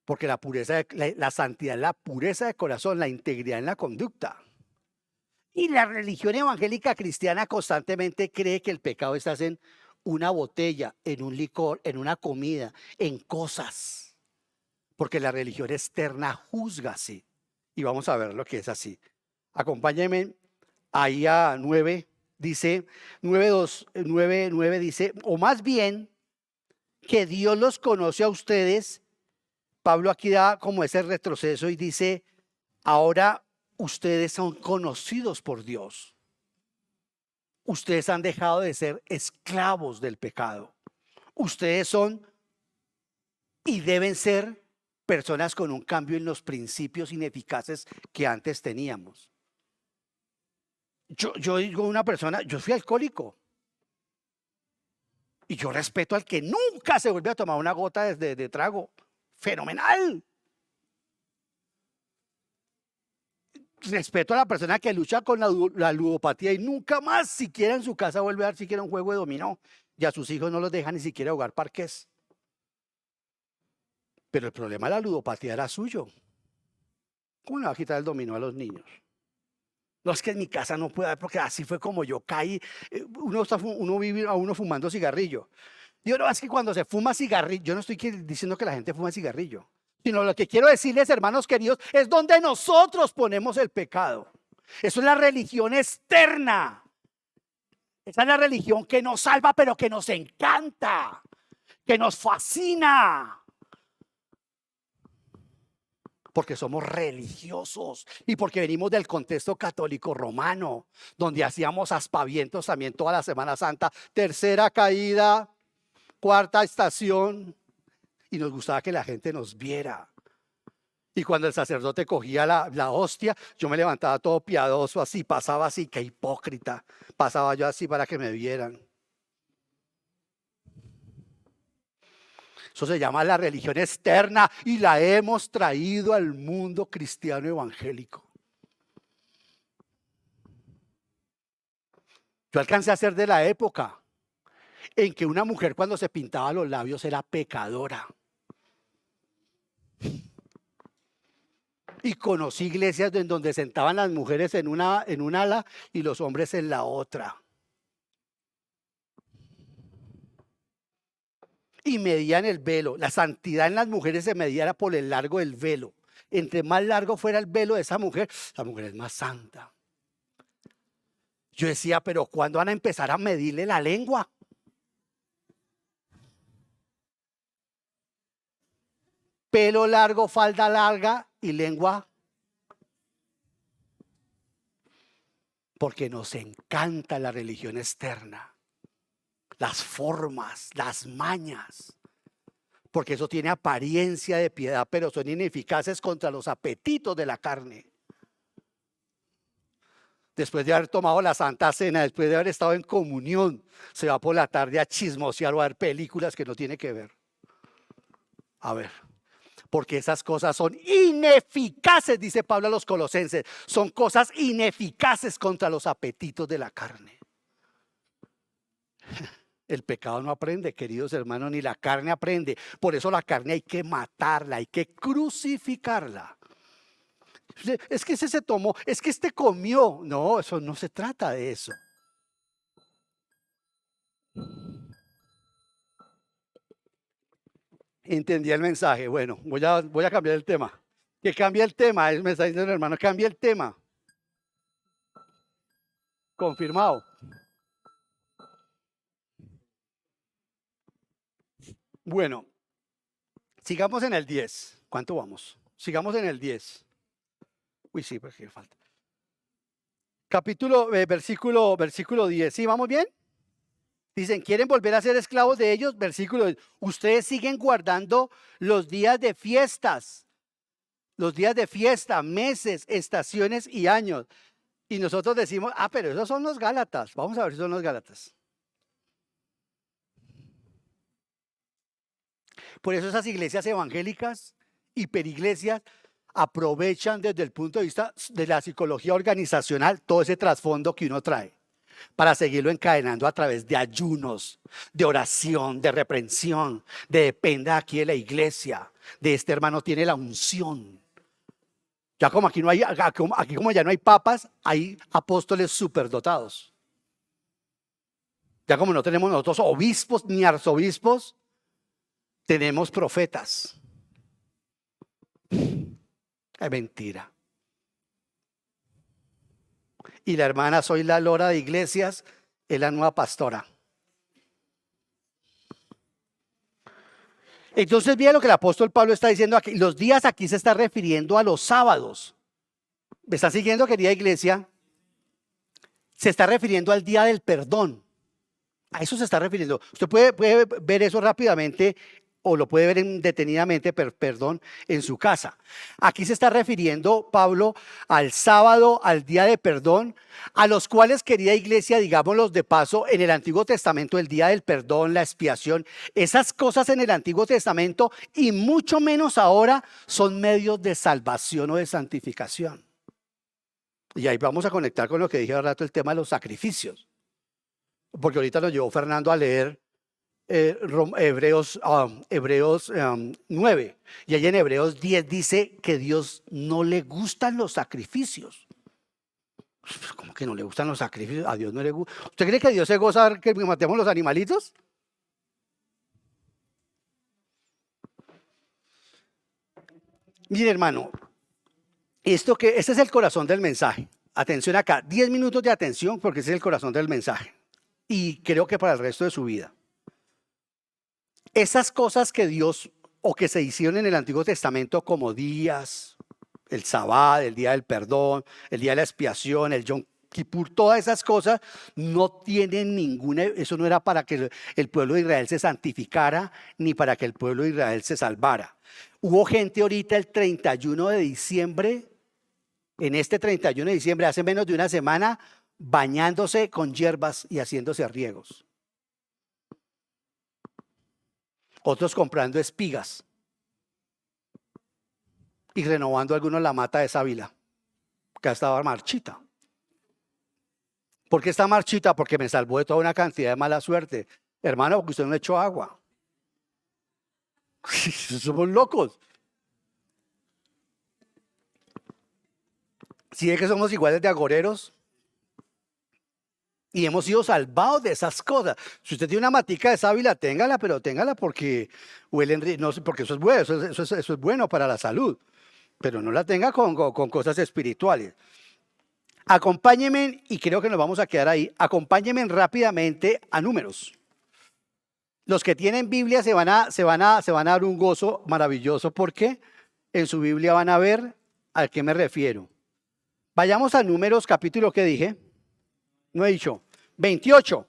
Porque la pureza, la santidad, la pureza de corazón, la integridad en la conducta. Y la religión evangélica cristiana constantemente cree que el pecado está en una botella, en un licor, en una comida, en cosas. Porque la religión externa juzga así. Y vamos a ver lo que es así. Acompáñenme ahí a 9, dice, 9 dice, o más bien que Dios los conoce a ustedes. Pablo aquí da como ese retroceso y dice, ahora ustedes son conocidos por Dios. Ustedes han dejado de ser esclavos del pecado. Ustedes son y deben ser personas con un cambio en los principios ineficaces que antes teníamos. Yo digo una persona, yo fui alcohólico y yo respeto al que nunca se vuelve a tomar una gota de trago. Fenomenal. Respeto a la persona que lucha con la ludopatía y nunca más siquiera en su casa vuelve a dar siquiera un juego de dominó. Y a sus hijos no los deja ni siquiera jugar parqués. Pero el problema de la ludopatía era suyo. ¿Cómo le va a quitar el dominó a los niños? No, es que en mi casa no puede haber, porque así fue como yo caí. Uno vive a uno fumando cigarrillo. Digo, no, es que cuando se fuma cigarrillo, yo no estoy diciendo que la gente fuma cigarrillo, sino lo que quiero decirles, hermanos queridos, es donde nosotros ponemos el pecado. Eso es la religión externa. Esa es la religión que nos salva, pero que nos encanta, que nos fascina. Porque somos religiosos y porque venimos del contexto católico romano, donde hacíamos aspavientos también toda la Semana Santa, tercera caída, cuarta estación, y nos gustaba que la gente nos viera. Y cuando el sacerdote cogía la hostia, yo me levantaba todo piadoso así, pasaba así, qué hipócrita, pasaba yo así para que me vieran. Eso se llama la religión externa y la hemos traído al mundo cristiano evangélico. Yo alcancé a ser de la época en que una mujer cuando se pintaba los labios era pecadora. Y conocí iglesias en donde sentaban las mujeres en un ala y los hombres en la otra. Y medían el velo. La santidad en las mujeres se medía por el largo del velo. Entre más largo fuera el velo de esa mujer, la mujer es más santa. Yo decía, pero ¿cuándo van a empezar a medirle la lengua? Pelo largo, falda larga y lengua. Porque nos encanta la religión externa. Las formas, las mañas, porque eso tiene apariencia de piedad, pero son ineficaces contra los apetitos de la carne. Después de haber tomado la Santa Cena, después de haber estado en comunión, se va por la tarde a chismosear o a ver películas que no tiene que ver. A ver, porque esas cosas son ineficaces, dice Pablo a los Colosenses, son cosas ineficaces contra los apetitos de la carne. El pecado no aprende, queridos hermanos, ni la carne aprende. Por eso la carne hay que matarla, hay que crucificarla. Es que ese se tomó, es que este comió. No, eso no se trata de eso. Entendí el mensaje. Bueno, voy a cambiar el tema. Que cambie el tema, me está diciendo el hermano, cambie el tema. Confirmado. Bueno, sigamos en el 10. ¿Cuánto vamos? Sigamos en el 10. Uy, sí, porque falta. Versículo 10. ¿Sí, vamos bien? Dicen, ¿quieren volver a ser esclavos de ellos? Versículo 10. Ustedes siguen guardando los días de fiestas. Los días de fiesta, meses, estaciones y años. Y nosotros decimos, pero esos son los Gálatas. Vamos a ver si son los Gálatas. Por eso esas iglesias evangélicas, hiperiglesias, aprovechan desde el punto de vista de la psicología organizacional todo ese trasfondo que uno trae para seguirlo encadenando a través de ayunos, de oración, de reprensión, de dependa aquí de la iglesia, de este hermano tiene la unción. Ya como aquí como ya no hay papas, hay apóstoles superdotados. Ya como no tenemos nosotros obispos ni arzobispos, tenemos profetas. Es mentira. Y la hermana Soy la Lora de Iglesias es la nueva pastora. Entonces, bien lo que el apóstol Pablo está diciendo aquí. Los días aquí se está refiriendo a los sábados. ¿Me está siguiendo, querida iglesia? Se está refiriendo al día del perdón. A eso se está refiriendo. Usted puede ver eso rápidamente o lo puede ver detenidamente, perdón, en su casa. Aquí se está refiriendo Pablo al sábado, al día de perdón, a los cuales, querida iglesia, digámoslos de paso, en el Antiguo Testamento, el día del perdón, la expiación, esas cosas en el Antiguo Testamento y mucho menos ahora son medios de salvación o de santificación. Y ahí vamos a conectar con lo que dije hace rato, el tema de los sacrificios. Porque ahorita nos llevó Fernando a leer Hebreos 9. Y ahí en Hebreos 10 dice que Dios no le gustan los sacrificios. ¿Cómo que no le gustan los sacrificios? A Dios no le gusta. ¿Usted cree que Dios se goza que matemos los animalitos? Mire, hermano, este es el corazón del mensaje. Atención acá, 10 minutos de atención porque ese es el corazón del mensaje. Y creo que para el resto de su vida. Esas cosas que Dios o que se hicieron en el Antiguo Testamento como días, el Sabbat, el día del perdón, el día de la expiación, el Yom Kippur, todas esas cosas no tienen ninguna, eso no era para que el pueblo de Israel se santificara ni para que el pueblo de Israel se salvara. Hubo gente ahorita el 31 de diciembre, en este 31 de diciembre, hace menos de una semana, bañándose con hierbas y haciéndose riegos. Otros comprando espigas y renovando algunos la mata de sábila, que ha estado marchita. ¿Por qué está marchita? Porque me salvó de toda una cantidad de mala suerte. Hermano, porque usted no le echó agua. Somos locos. Si es que somos iguales de agoreros y hemos sido salvados de esas cosas. Si usted tiene una matica de sábila, téngala, pero téngala porque huelen, no sé, porque eso es bueno, eso es bueno para la salud. Pero no la tenga con cosas espirituales. Acompáñenme, y creo que nos vamos a quedar ahí, acompáñenme rápidamente a Números. Los que tienen Biblia se van a dar un gozo maravilloso porque en su Biblia van a ver a qué me refiero. Vayamos a Números, capítulo que dije, no he dicho, 28.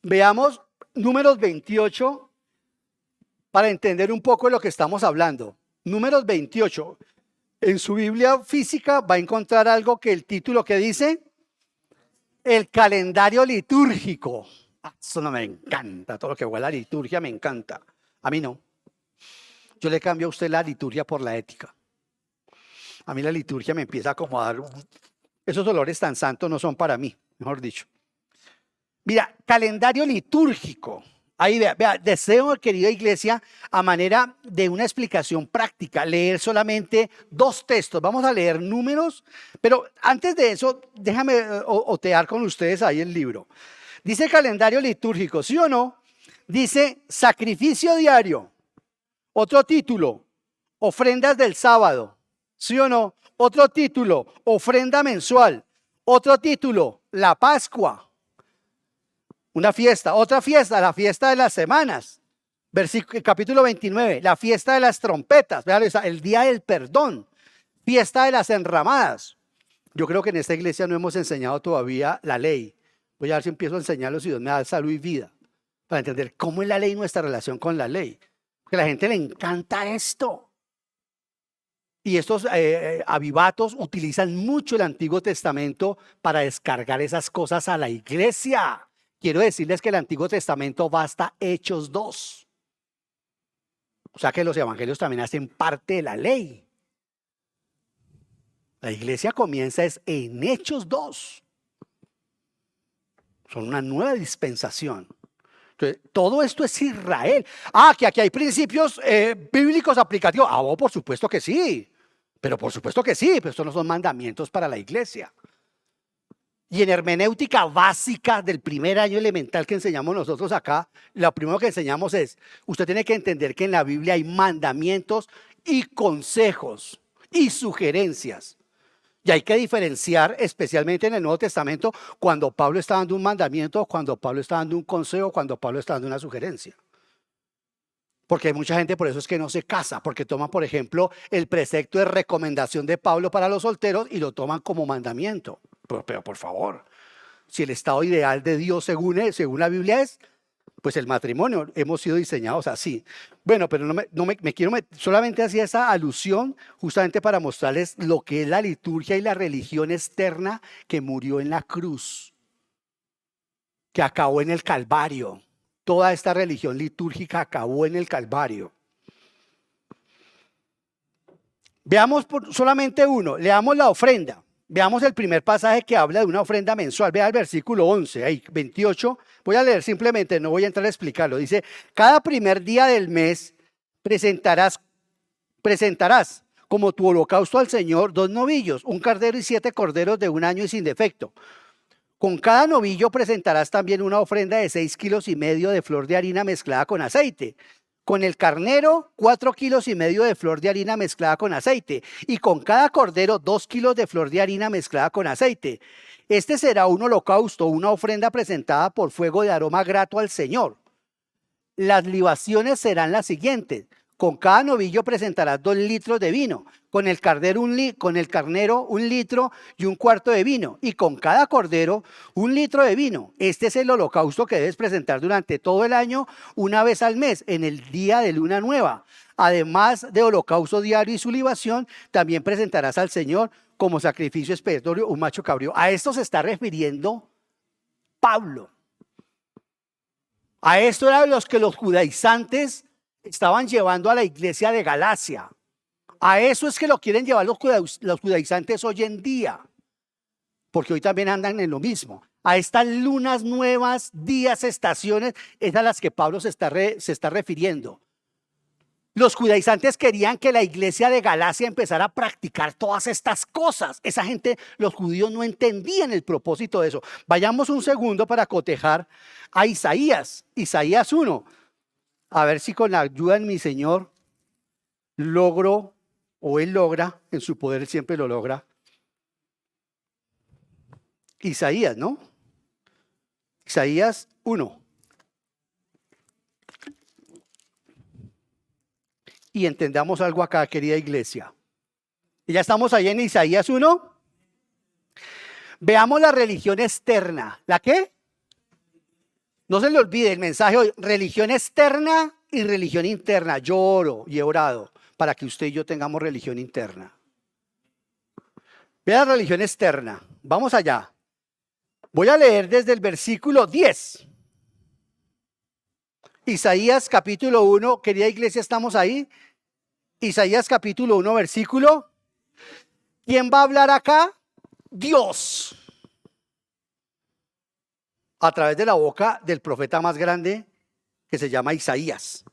Veamos Números 28 para entender un poco de lo que estamos hablando. Números 28. En su Biblia física va a encontrar algo que el título que dice, el calendario litúrgico. Eso no me encanta, todo lo que huele a liturgia me encanta. A mí no. Yo le cambio a usted la liturgia por la ética. A mí la liturgia me empieza a acomodar. Esos olores tan santos no son para mí, mejor dicho. Mira, calendario litúrgico. Ahí vea, deseo, querida iglesia, a manera de una explicación práctica, leer solamente 2 textos. Vamos a leer Números, pero antes de eso, déjame otear con ustedes ahí el libro. Dice calendario litúrgico, ¿sí o no? Dice sacrificio diario. Otro título, ofrendas del sábado, ¿sí o no? Otro título, ofrenda mensual. Otro título, la Pascua. Una fiesta, otra fiesta, la fiesta de las semanas. Capítulo 29, la fiesta de las trompetas. Vean, el día del perdón. Fiesta de las enramadas. Yo creo que en esta iglesia no hemos enseñado todavía la ley. Voy a ver si empiezo a enseñarlo si Dios me da salud y vida. Para entender cómo es la ley y nuestra relación con la ley. Porque a la gente le encanta esto. Y estos avivatos utilizan mucho el Antiguo Testamento para descargar esas cosas a la iglesia. Quiero decirles que el Antiguo Testamento va hasta Hechos 2. O sea que los evangelios también hacen parte de la ley. La iglesia comienza en Hechos 2. Son una nueva dispensación. Entonces, todo esto es Israel. Que aquí hay principios bíblicos aplicativos. Por supuesto que sí. Pero por supuesto que sí. Pero estos no son mandamientos para la iglesia. Y en hermenéutica básica del primer año elemental que enseñamos nosotros acá, lo primero que enseñamos es, usted tiene que entender que en la Biblia hay mandamientos y consejos y sugerencias. Y hay que diferenciar, especialmente en el Nuevo Testamento, cuando Pablo está dando un mandamiento, cuando Pablo está dando un consejo, cuando Pablo está dando una sugerencia. Porque hay mucha gente, por eso es que no se casa, porque toman, por ejemplo, el precepto de recomendación de Pablo para los solteros y lo toman como mandamiento. Pero por favor, si el estado ideal de Dios según la Biblia es Pues el matrimonio, hemos sido diseñados así. Bueno, pero solamente hacía esa alusión justamente para mostrarles lo que es la liturgia y la religión externa que murió en la cruz, que acabó en el Calvario. Toda esta religión litúrgica acabó en el Calvario. Veamos solamente uno, leamos la ofrenda. Veamos el primer pasaje que habla de una ofrenda mensual. Vea el versículo 11, ahí, 28. Voy a leer simplemente, no voy a entrar a explicarlo. Dice, cada primer día del mes presentarás como tu holocausto al Señor 2 novillos, un cordero y 7 corderos de 1 año y sin defecto. Con cada novillo presentarás también una ofrenda de 6,5 kilos de flor de harina mezclada con aceite. Con el carnero, 4,5 kilos de flor de harina mezclada con aceite. Y con cada cordero, 2 kilos de flor de harina mezclada con aceite. Este será un holocausto, una ofrenda presentada por fuego de aroma grato al Señor. Las libaciones serán las siguientes. Con cada novillo presentarás 2 litros de vino. Con el carnero 1 litro y 1/4 de vino. Y con cada cordero 1 litro de vino. Este es el holocausto que debes presentar durante todo el año, una vez al mes, en el día de luna nueva. Además de holocausto diario y su libación, también presentarás al Señor como sacrificio expiatorio un macho cabrío. A esto se está refiriendo Pablo. A esto eran los que los judaizantes estaban llevando a la iglesia de Galacia. A eso es que lo quieren llevar los judaizantes hoy en día, porque hoy también andan en lo mismo. A estas lunas nuevas, días, estaciones, es a las que Pablo se está refiriendo. Los judaizantes querían que la iglesia de Galacia empezara a practicar todas estas cosas. Esa gente, los judíos no entendían el propósito de eso. Vayamos un segundo para cotejar a Isaías 1. A ver si con la ayuda de mi Señor logro, o Él logra, en su poder Él siempre lo logra. Isaías, ¿no? Isaías 1. Y entendamos algo acá, querida iglesia. Y ya estamos ahí en Isaías 1. Veamos la religión externa. ¿La qué? No se le olvide el mensaje hoy, religión externa y religión interna. Yo oro y he orado para que usted y yo tengamos religión interna. Vea la religión externa. Vamos allá. Voy a leer desde el versículo 10. Isaías capítulo 1, querida iglesia, ¿estamos ahí? Isaías capítulo 1, versículo. ¿Quién va a hablar acá? Dios. A través de la boca del profeta más grande que se llama Isaías.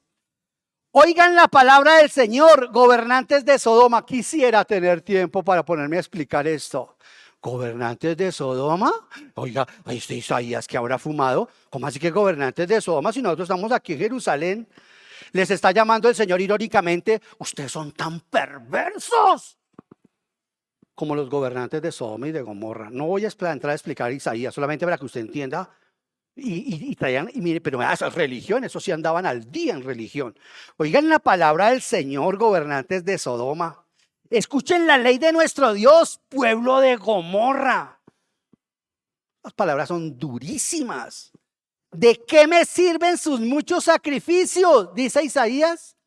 Oigan la palabra del Señor, gobernantes de Sodoma. Quisiera tener tiempo para ponerme a explicar esto. ¿Gobernantes de Sodoma? Oiga, ahí está Isaías que habrá fumado. ¿Cómo así que gobernantes de Sodoma si nosotros estamos aquí en Jerusalén? Les está llamando el Señor irónicamente, ustedes son tan perversos como los gobernantes de Sodoma y de Gomorra. No voy a entrar a explicar Isaías, solamente para que usted entienda. Y mire, pero esas religiones, esos sí andaban al día en religión. Oigan la palabra del Señor, gobernantes de Sodoma. Escuchen la ley de nuestro Dios, pueblo de Gomorra. Las palabras son durísimas. ¿De qué me sirven sus muchos sacrificios? Dice Isaías.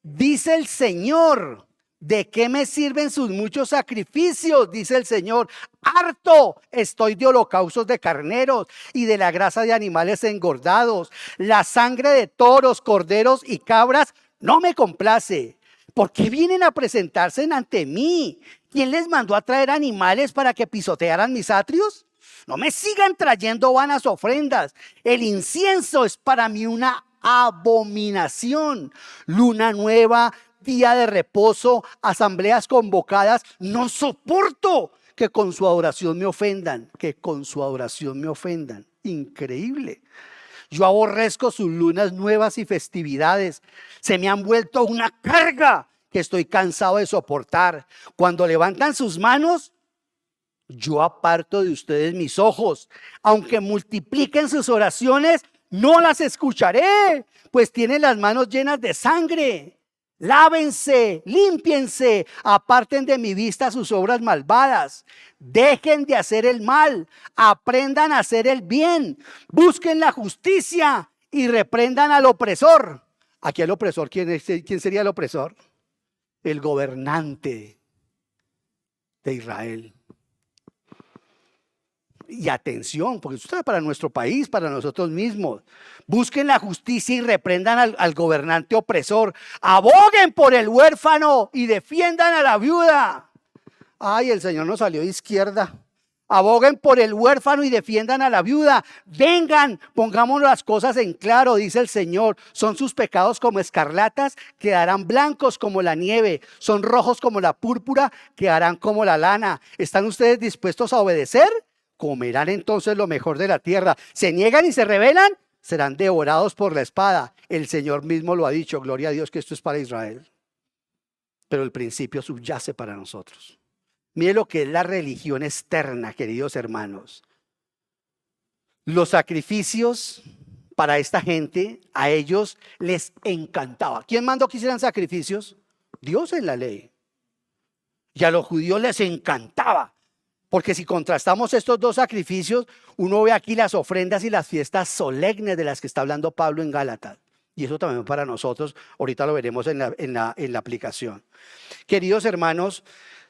Dice el Señor. ¿De qué me sirven sus muchos sacrificios? Dice el Señor. Harto estoy de holocaustos de carneros y de la grasa de animales engordados. La sangre de toros, corderos y cabras no me complace. ¿Por qué vienen a presentarse ante mí? ¿Quién les mandó a traer animales para que pisotearan mis atrios? No me sigan trayendo vanas ofrendas. El incienso es para mí una abominación. Luna nueva, día de reposo, asambleas convocadas. No soporto que con su adoración me ofendan. Increíble. Yo aborrezco sus lunas nuevas y festividades. Se me han vuelto una carga que estoy cansado de soportar. Cuando levantan sus manos, yo aparto de ustedes mis ojos. Aunque multipliquen sus oraciones, no las escucharé, pues tienen las manos llenas de sangre. Lávense, límpiense, aparten de mi vista sus obras malvadas. Dejen de hacer el mal, aprendan a hacer el bien, busquen la justicia y reprendan al opresor. Aquí el opresor, ¿quién sería el opresor? El gobernante de Israel. Y atención, porque esto es para nuestro país, para nosotros mismos. Busquen la justicia y reprendan al gobernante opresor. Aboguen por el huérfano y defiendan a la viuda. Ay, el Señor nos salió de izquierda. Aboguen por el huérfano y defiendan a la viuda. Vengan, pongamos las cosas en claro, dice el Señor. Son sus pecados como escarlatas, quedarán blancos como la nieve. Son rojos como la púrpura, quedarán como la lana. ¿Están ustedes dispuestos a obedecer? Comerán entonces lo mejor de la tierra. Se niegan y se rebelan, serán devorados por la espada. El Señor mismo lo ha dicho. Gloria a Dios que esto es para Israel. Pero el principio subyace para nosotros. Mire lo que es la religión externa, queridos hermanos. Los sacrificios para esta gente, a ellos les encantaba. ¿Quién mandó que hicieran sacrificios? Dios en la ley. Y a los judíos les encantaba. Porque si contrastamos estos dos sacrificios, uno ve aquí las ofrendas y las fiestas solemnes de las que está hablando Pablo en Gálatas. Y eso también para nosotros, ahorita lo veremos en la aplicación. Queridos hermanos,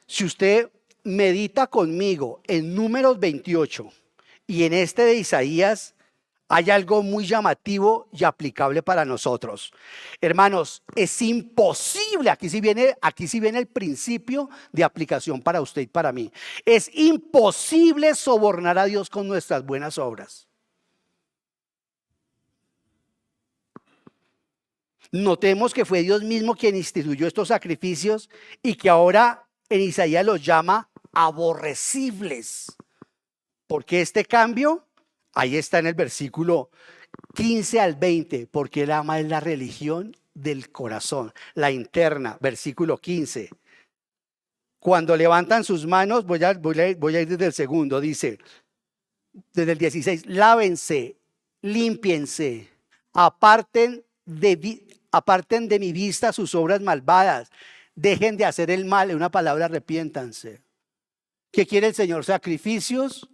si usted medita conmigo en Números 28 y en este de Isaías, hay algo muy llamativo y aplicable para nosotros. Hermanos, es imposible, aquí sí viene el principio de aplicación para usted y para mí. Es imposible sobornar a Dios con nuestras buenas obras. Notemos que fue Dios mismo quien instituyó estos sacrificios y que ahora en Isaías los llama aborrecibles. ¿Por qué este cambio? Ahí está en el versículo 15 al 20, porque él ama es la religión del corazón, la interna, versículo 15. Cuando levantan sus manos, voy a ir desde el segundo, dice, desde el 16, lávense, límpiense, aparten de mi vista sus obras malvadas, dejen de hacer el mal, en una palabra, arrepiéntanse. ¿Qué quiere el Señor? ¿Sacrificios?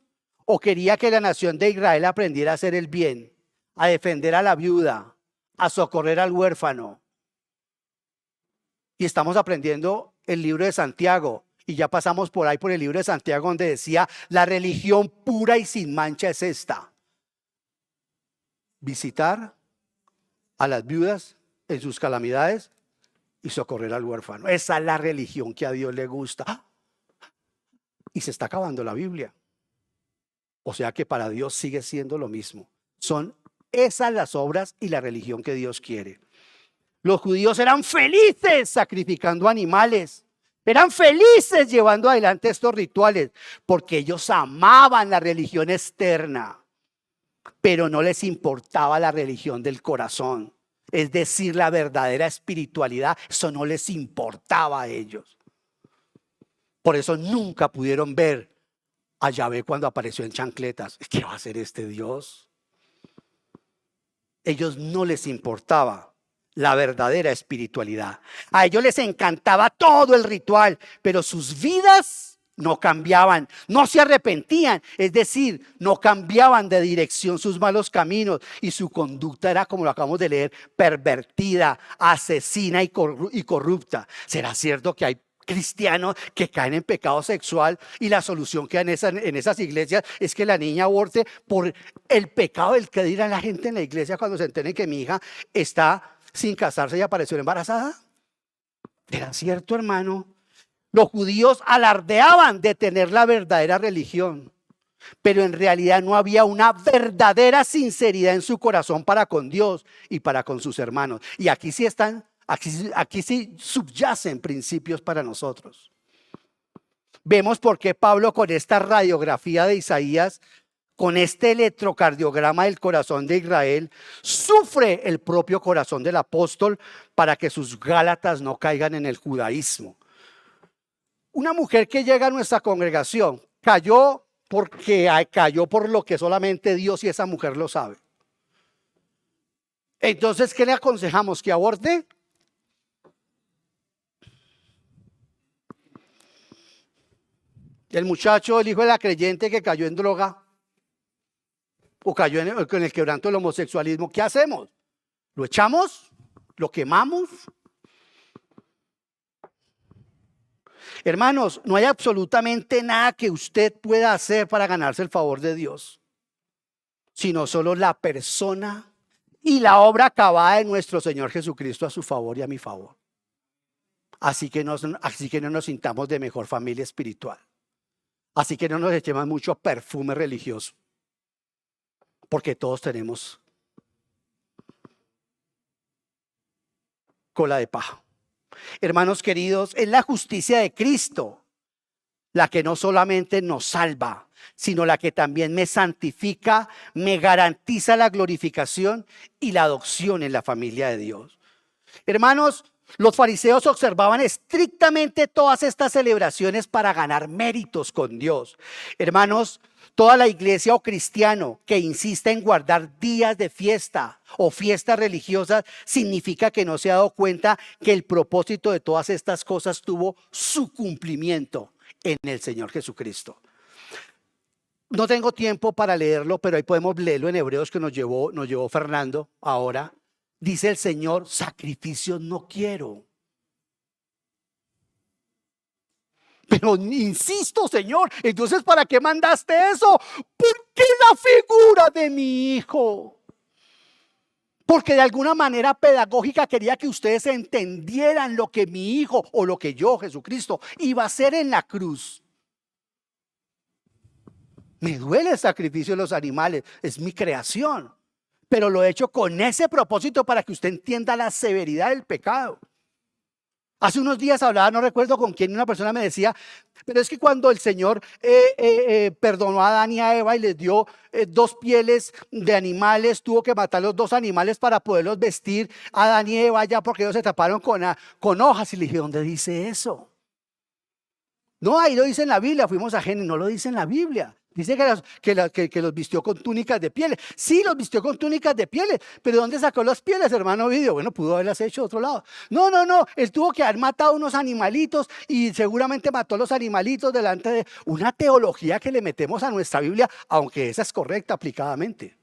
¿O quería que la nación de Israel aprendiera a hacer el bien, a defender a la viuda, a socorrer al huérfano? Y estamos aprendiendo el libro de Santiago. Y ya pasamos por ahí por el libro de Santiago donde decía, la religión pura y sin mancha es esta. Visitar a las viudas en sus calamidades y socorrer al huérfano. Esa es la religión que a Dios le gusta. Y se está acabando la Biblia. O sea que para Dios sigue siendo lo mismo. Son esas las obras y la religión que Dios quiere. Los judíos eran felices sacrificando animales. Eran felices llevando adelante estos rituales porque ellos amaban la religión externa, pero no les importaba la religión del corazón. Es decir, la verdadera espiritualidad, eso no les importaba a ellos. Por eso nunca pudieron ver a Yahvé cuando apareció en chancletas. ¿Qué va a hacer este Dios? Ellos no les importaba la verdadera espiritualidad. A ellos les encantaba todo el ritual, pero sus vidas no cambiaban, no se arrepentían. Es decir, no cambiaban de dirección sus malos caminos y su conducta era, como lo acabamos de leer, pervertida, asesina y corrupta. ¿Será cierto que hay cristianos que caen en pecado sexual y la solución que hay en esas iglesias es que la niña aborte por el pecado del que dirá la gente en la iglesia cuando se enteren que mi hija está sin casarse y apareció embarazada? ¿Era cierto, hermano? Los judíos alardeaban de tener la verdadera religión, pero en realidad no había una verdadera sinceridad en su corazón para con Dios y para con sus hermanos. Y aquí sí están. Aquí sí subyacen principios para nosotros. Vemos por qué Pablo con esta radiografía de Isaías, con este electrocardiograma del corazón de Israel, sufre el propio corazón del apóstol para que sus gálatas no caigan en el judaísmo. Una mujer que llega a nuestra congregación cayó por lo que solamente Dios y esa mujer lo sabe. Entonces, ¿qué le aconsejamos? ¿Que aborte? El muchacho, el hijo de la creyente que cayó en droga o cayó en el quebranto del homosexualismo, ¿qué hacemos? ¿Lo echamos? ¿Lo quemamos? Hermanos, no hay absolutamente nada que usted pueda hacer para ganarse el favor de Dios, sino solo la persona y la obra acabada de nuestro Señor Jesucristo a su favor y a mi favor. Así que no nos sintamos de mejor familia espiritual. Así que no nos echemos mucho perfume religioso, porque todos tenemos cola de paja. Hermanos queridos, es la justicia de Cristo la que no solamente nos salva, sino la que también me santifica, me garantiza la glorificación y la adopción en la familia de Dios. Hermanos, los fariseos observaban estrictamente todas estas celebraciones para ganar méritos con Dios. Hermanos, toda la iglesia o cristiano que insiste en guardar días de fiesta o fiestas religiosas significa que no se ha dado cuenta que el propósito de todas estas cosas tuvo su cumplimiento en el Señor Jesucristo. No tengo tiempo para leerlo, pero ahí podemos leerlo en Hebreos que nos llevó Fernando ahora. Dice el Señor, sacrificios no quiero. Pero insisto, Señor, entonces ¿para qué mandaste eso? ¿Por qué la figura de mi hijo? Porque de alguna manera pedagógica quería que ustedes entendieran lo que mi hijo o lo que yo, Jesucristo, iba a hacer en la cruz. Me duele el sacrificio de los animales, es mi creación. Pero lo he hecho con ese propósito para que usted entienda la severidad del pecado. Hace unos días hablaba, no recuerdo con quién, una persona me decía, pero es que cuando el Señor perdonó a Adán y a Eva y les dio 2 pieles de animales, tuvo que matar los 2 animales para poderlos vestir a Adán y Eva ya porque ellos se taparon con hojas. Y le dije, ¿dónde dice eso? No, ahí lo dice en la Biblia, fuimos a Génesis, no lo dice en la Biblia. Dice que los vistió con túnicas de pieles. Sí, los vistió con túnicas de pieles. Pero ¿dónde sacó las pieles, hermano Ovidio? Bueno, pudo haberlas hecho de otro lado. No. Él tuvo que haber matado unos animalitos y seguramente mató los animalitos delante de una teología que le metemos a nuestra Biblia, aunque esa es correcta aplicadamente.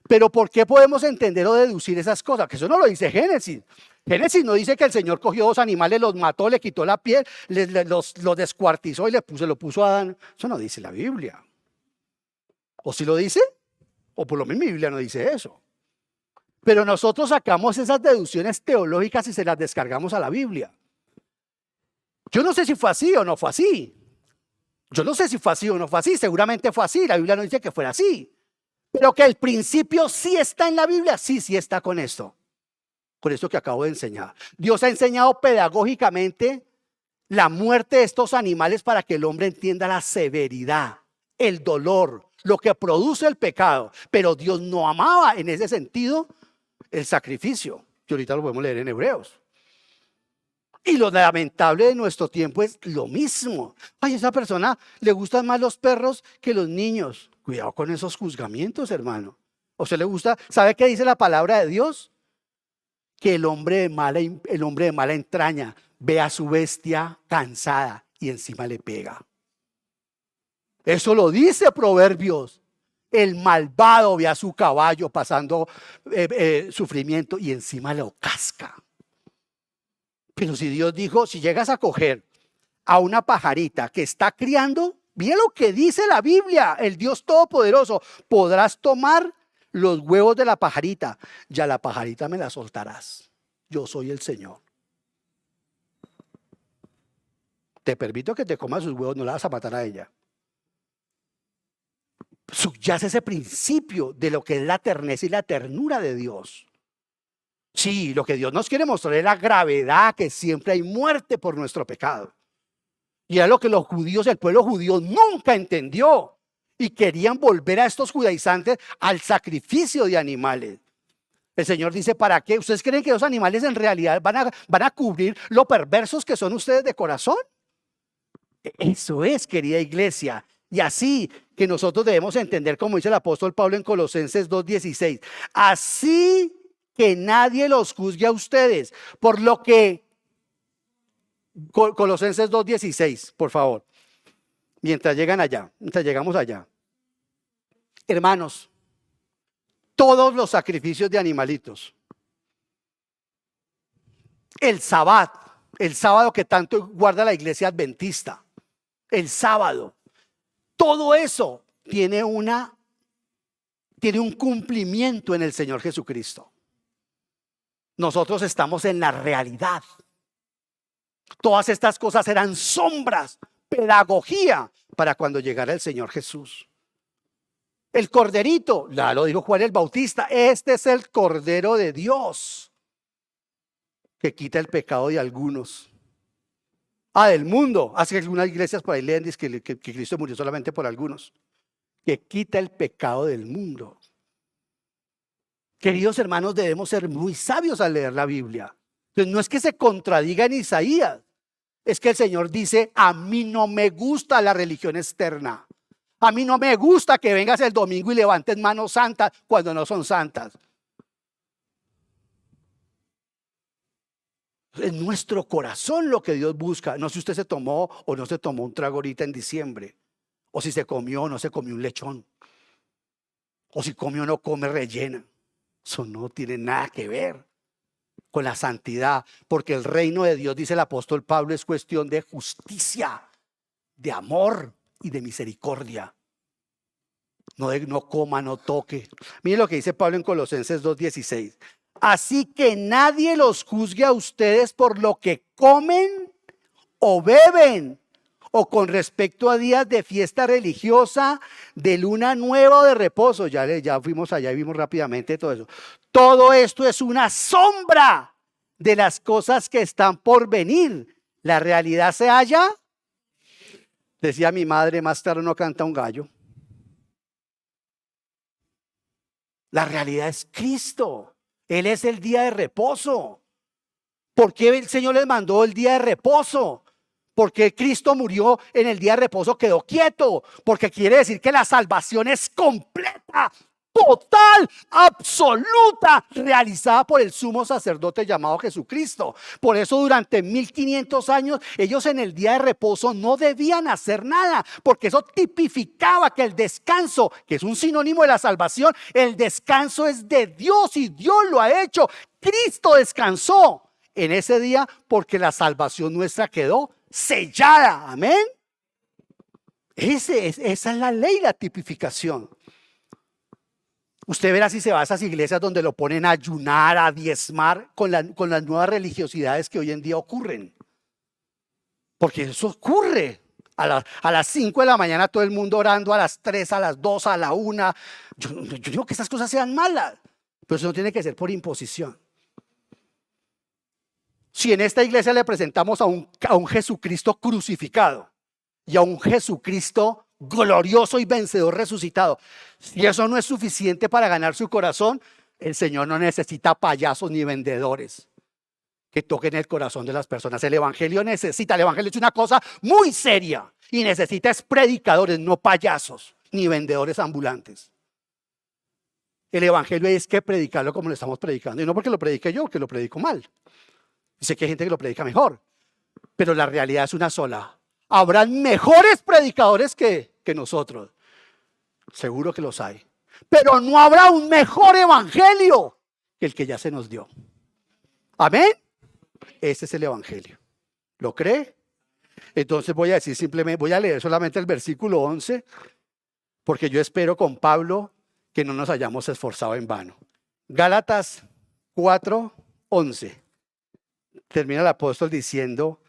Pero ¿por qué podemos entender o deducir esas cosas? Que eso no lo dice Génesis. Génesis no dice que el Señor cogió 2 animales, los mató, le quitó la piel, los descuartizó y lo puso a Adán. Eso no dice la Biblia. ¿O sí lo dice? O por lo menos mi Biblia no dice eso. Pero nosotros sacamos esas deducciones teológicas y se las descargamos a la Biblia. Yo no sé si fue así o no fue así. Yo no sé si fue así o no fue así. Seguramente fue así. La Biblia no dice que fuera así. Pero que el principio sí está en la Biblia. Sí está con esto. Con esto que acabo de enseñar. Dios ha enseñado pedagógicamente la muerte de estos animales para que el hombre entienda la severidad, el dolor, lo que produce el pecado. Pero Dios no amaba en ese sentido el sacrificio. Y ahorita lo podemos leer en Hebreos. Y lo lamentable de nuestro tiempo es lo mismo. Ay, a esa persona le gustan más los perros que los niños. Cuidado con esos juzgamientos, hermano. ¿O se le gusta? ¿Sabe qué dice la palabra de Dios? Que el hombre de mala entraña ve a su bestia cansada y encima le pega. Eso lo dice Proverbios. El malvado ve a su caballo pasando sufrimiento y encima lo casca. Pero si Dios dijo, si llegas a coger a una pajarita que está criando, mira lo que dice la Biblia, el Dios Todopoderoso, podrás tomar los huevos de la pajarita, ya la pajarita me la soltarás. Yo soy el Señor. Te permito que te comas sus huevos, no la vas a matar a ella. Subyace ese principio de lo que es la terneza y la ternura de Dios. Sí, lo que Dios nos quiere mostrar es la gravedad, que siempre hay muerte por nuestro pecado. Y es lo que los judíos, el pueblo judío nunca entendió. Y querían volver a estos judaizantes al sacrificio de animales. El Señor dice, ¿para qué? ¿Ustedes creen que los animales en realidad van a cubrir lo perversos que son ustedes de corazón? Eso es, querida iglesia. Y así que nosotros debemos entender, como dice el apóstol Pablo en Colosenses 2:16, así que nadie los juzgue a ustedes por lo que, Colosenses 2:16, por favor, mientras llegamos allá. Hermanos, todos los sacrificios de animalitos, el sábado que tanto guarda la iglesia adventista, el sábado, todo eso tiene un cumplimiento en el Señor Jesucristo. Nosotros estamos en la realidad. Todas estas cosas eran sombras, pedagogía para cuando llegara el Señor Jesús. El corderito, ya lo dijo Juan el Bautista, este es el Cordero de Dios que quita el pecado de algunos. Del mundo. Hace que algunas iglesias por ahí leen que Cristo murió solamente por algunos. Que quita el pecado del mundo. Queridos hermanos, debemos ser muy sabios al leer la Biblia. Entonces, no es que se contradiga en Isaías. Es que el Señor dice, a mí no me gusta la religión externa. A mí no me gusta que vengas el domingo y levantes manos santas cuando no son santas. Es nuestro corazón lo que Dios busca. No sé si usted se tomó o no se tomó un trago ahorita en diciembre. O si se comió o no se comió un lechón. O si comió o no come rellena. Eso no tiene nada que ver con la santidad. Porque el reino de Dios, dice el apóstol Pablo, es cuestión de justicia, de amor y de misericordia. No coma, no toque. Miren lo que dice Pablo en Colosenses 2:16. Así que nadie los juzgue a ustedes por lo que comen o beben, o con respecto a días de fiesta religiosa, de luna nueva o de reposo. Ya fuimos allá y vimos rápidamente todo eso. Todo esto es una sombra de las cosas que están por venir. La realidad se halla. Decía mi madre, más tarde no canta un gallo. La realidad es Cristo. Él es el día de reposo. ¿Por qué el Señor les mandó el día de reposo? Porque Cristo murió en el día de reposo, quedó quieto. Porque quiere decir que la salvación es completa, total, absoluta, realizada por el sumo sacerdote llamado Jesucristo. Por eso durante 1500 años ellos en el día de reposo no debían hacer nada, porque eso tipificaba que el descanso, que es un sinónimo de la salvación, el descanso es de Dios y Dios lo ha hecho. Cristo descansó en ese día porque la salvación nuestra quedó sellada. Amén. Esa es la ley, la tipificación. Usted verá si se va a esas iglesias donde lo ponen a ayunar, a diezmar con las nuevas religiosidades que hoy en día ocurren. Porque eso ocurre. A las 5 de la mañana todo el mundo orando, a las 3, a las 2, a la 1. Yo digo que esas cosas sean malas, pero eso no tiene que ser por imposición. Si en esta iglesia le presentamos a un Jesucristo crucificado y a un Jesucristo glorioso y vencedor resucitado, si eso no es suficiente para ganar su corazón, el Señor no necesita payasos ni vendedores que toquen el corazón de las personas. El evangelio es una cosa muy seria y necesita es predicadores, no payasos ni vendedores ambulantes. El evangelio es que predicarlo como lo estamos predicando, y no porque lo predique yo, porque lo predico mal. Y sé que hay gente que lo predica mejor, pero la realidad es una sola. Habrán mejores predicadores que nosotros. Seguro que los hay. Pero no habrá un mejor evangelio que el que ya se nos dio. Amén. Ese es el evangelio. ¿Lo cree? Entonces voy a leer solamente el versículo 11, porque yo espero con Pablo que no nos hayamos esforzado en vano. Gálatas 4:11. Termina el apóstol diciendo: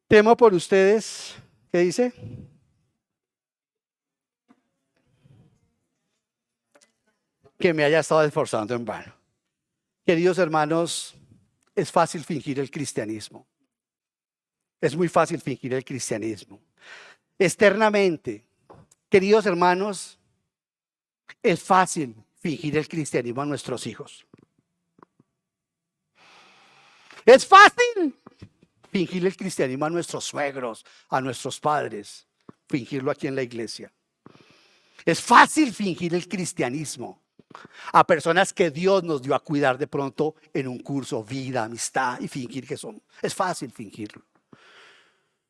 temo por ustedes, ¿qué dice? Que me haya estado esforzando en vano. Queridos hermanos, es fácil fingir el cristianismo. Es muy fácil fingir el cristianismo. Externamente, queridos hermanos, es fácil fingir el cristianismo a nuestros hijos. Es fácil fingir el cristianismo a nuestros suegros, a nuestros padres, fingirlo aquí en la iglesia. Es fácil fingir el cristianismo a personas que Dios nos dio a cuidar de pronto en un curso, vida, amistad, y fingir que son. Es fácil fingirlo.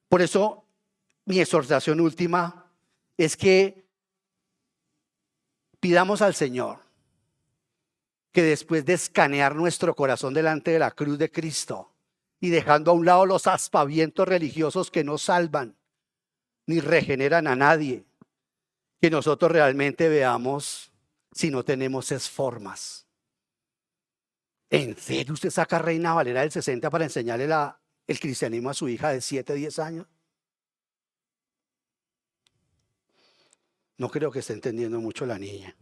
Por eso mi exhortación última es que pidamos al Señor que después de escanear nuestro corazón delante de la cruz de Cristo y dejando a un lado los aspavientos religiosos que no salvan ni regeneran a nadie, que nosotros realmente veamos si no tenemos esas formas. ¿En serio usted saca a Reina Valera del 60 para enseñarle el cristianismo a su hija de 7, 10 años? No creo que esté entendiendo mucho la niña.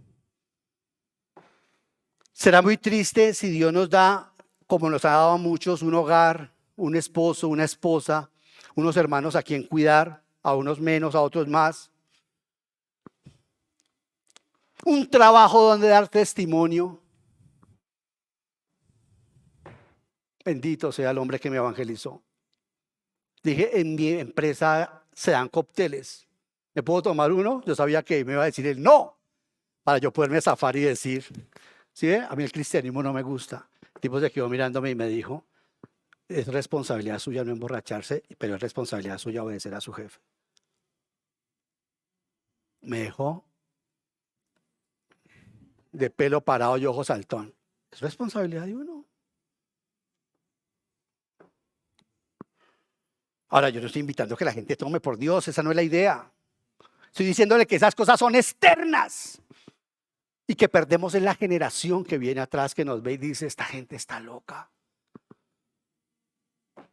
Será muy triste si Dios nos da, como nos ha dado a muchos, un hogar, un esposo, una esposa, unos hermanos a quien cuidar, a unos menos, a otros más. Un trabajo donde dar testimonio. Bendito sea el hombre que me evangelizó. Dije, en mi empresa se dan cócteles. ¿Me puedo tomar uno? Yo sabía que me iba a decir él no, para yo poderme zafar y decir, ¿sí ve? A mí el cristianismo no me gusta. El tipo se quedó mirándome y me dijo, es responsabilidad suya no emborracharse, pero es responsabilidad suya obedecer a su jefe. Me dejó de pelo parado y ojo saltón. Es responsabilidad de uno. Ahora, yo no estoy invitando a que la gente tome, por Dios, esa no es la idea. Estoy diciéndole que esas cosas son externas y que perdemos en la generación que viene atrás, que nos ve y dice, esta gente está loca.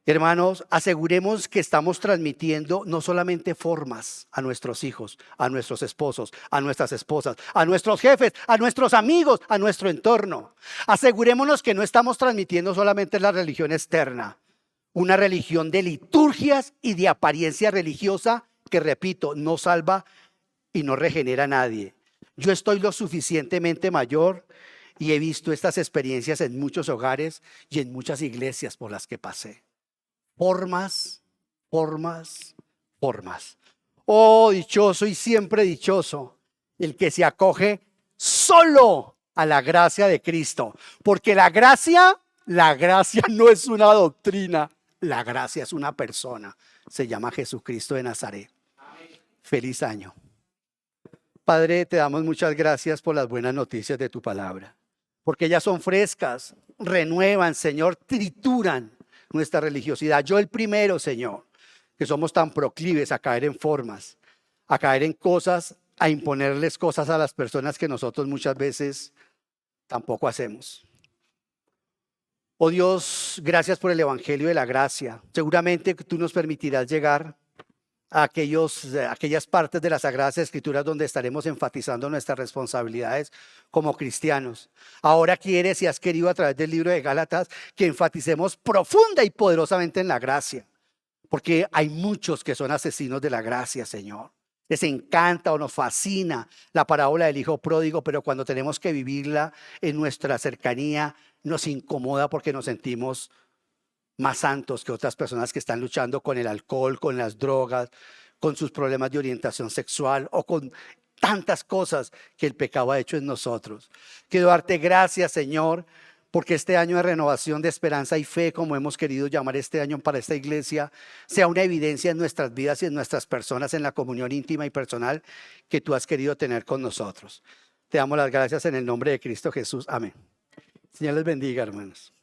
Hermanos, aseguremos que estamos transmitiendo no solamente formas a nuestros hijos, a nuestros esposos, a nuestras esposas, a nuestros jefes, a nuestros amigos, a nuestro entorno. Asegurémonos que no estamos transmitiendo solamente la religión externa, una religión de liturgias y de apariencia religiosa que, repito, no salva y no regenera a nadie. Yo estoy lo suficientemente mayor y he visto estas experiencias en muchos hogares y en muchas iglesias por las que pasé. Formas. Oh, dichoso y siempre dichoso el que se acoge solo a la gracia de Cristo. Porque la gracia no es una doctrina, la gracia es una persona. Se llama Jesucristo de Nazaret. Amén. Feliz año. Padre, te damos muchas gracias por las buenas noticias de tu palabra. Porque ellas son frescas, renuevan, Señor, trituran nuestra religiosidad. Yo el primero, Señor, que somos tan proclives a caer en formas, a caer en cosas, a imponerles cosas a las personas que nosotros muchas veces tampoco hacemos. Oh Dios, gracias por el evangelio de la gracia. Seguramente tú nos permitirás llegar a aquellas partes de las Sagradas Escrituras donde estaremos enfatizando nuestras responsabilidades como cristianos. Ahora quieres y has querido a través del libro de Gálatas que enfaticemos profunda y poderosamente en la gracia, porque hay muchos que son asesinos de la gracia, Señor. Les encanta o nos fascina la parábola del hijo pródigo, pero cuando tenemos que vivirla en nuestra cercanía nos incomoda porque nos sentimos más santos que otras personas que están luchando con el alcohol, con las drogas, con sus problemas de orientación sexual o con tantas cosas que el pecado ha hecho en nosotros. Quiero darte gracias, Señor, porque este año de renovación, de esperanza y fe, como hemos querido llamar este año para esta iglesia, sea una evidencia en nuestras vidas y en nuestras personas, en la comunión íntima y personal que tú has querido tener con nosotros. Te damos las gracias en el nombre de Cristo Jesús. Amén. Señor les bendiga, hermanos.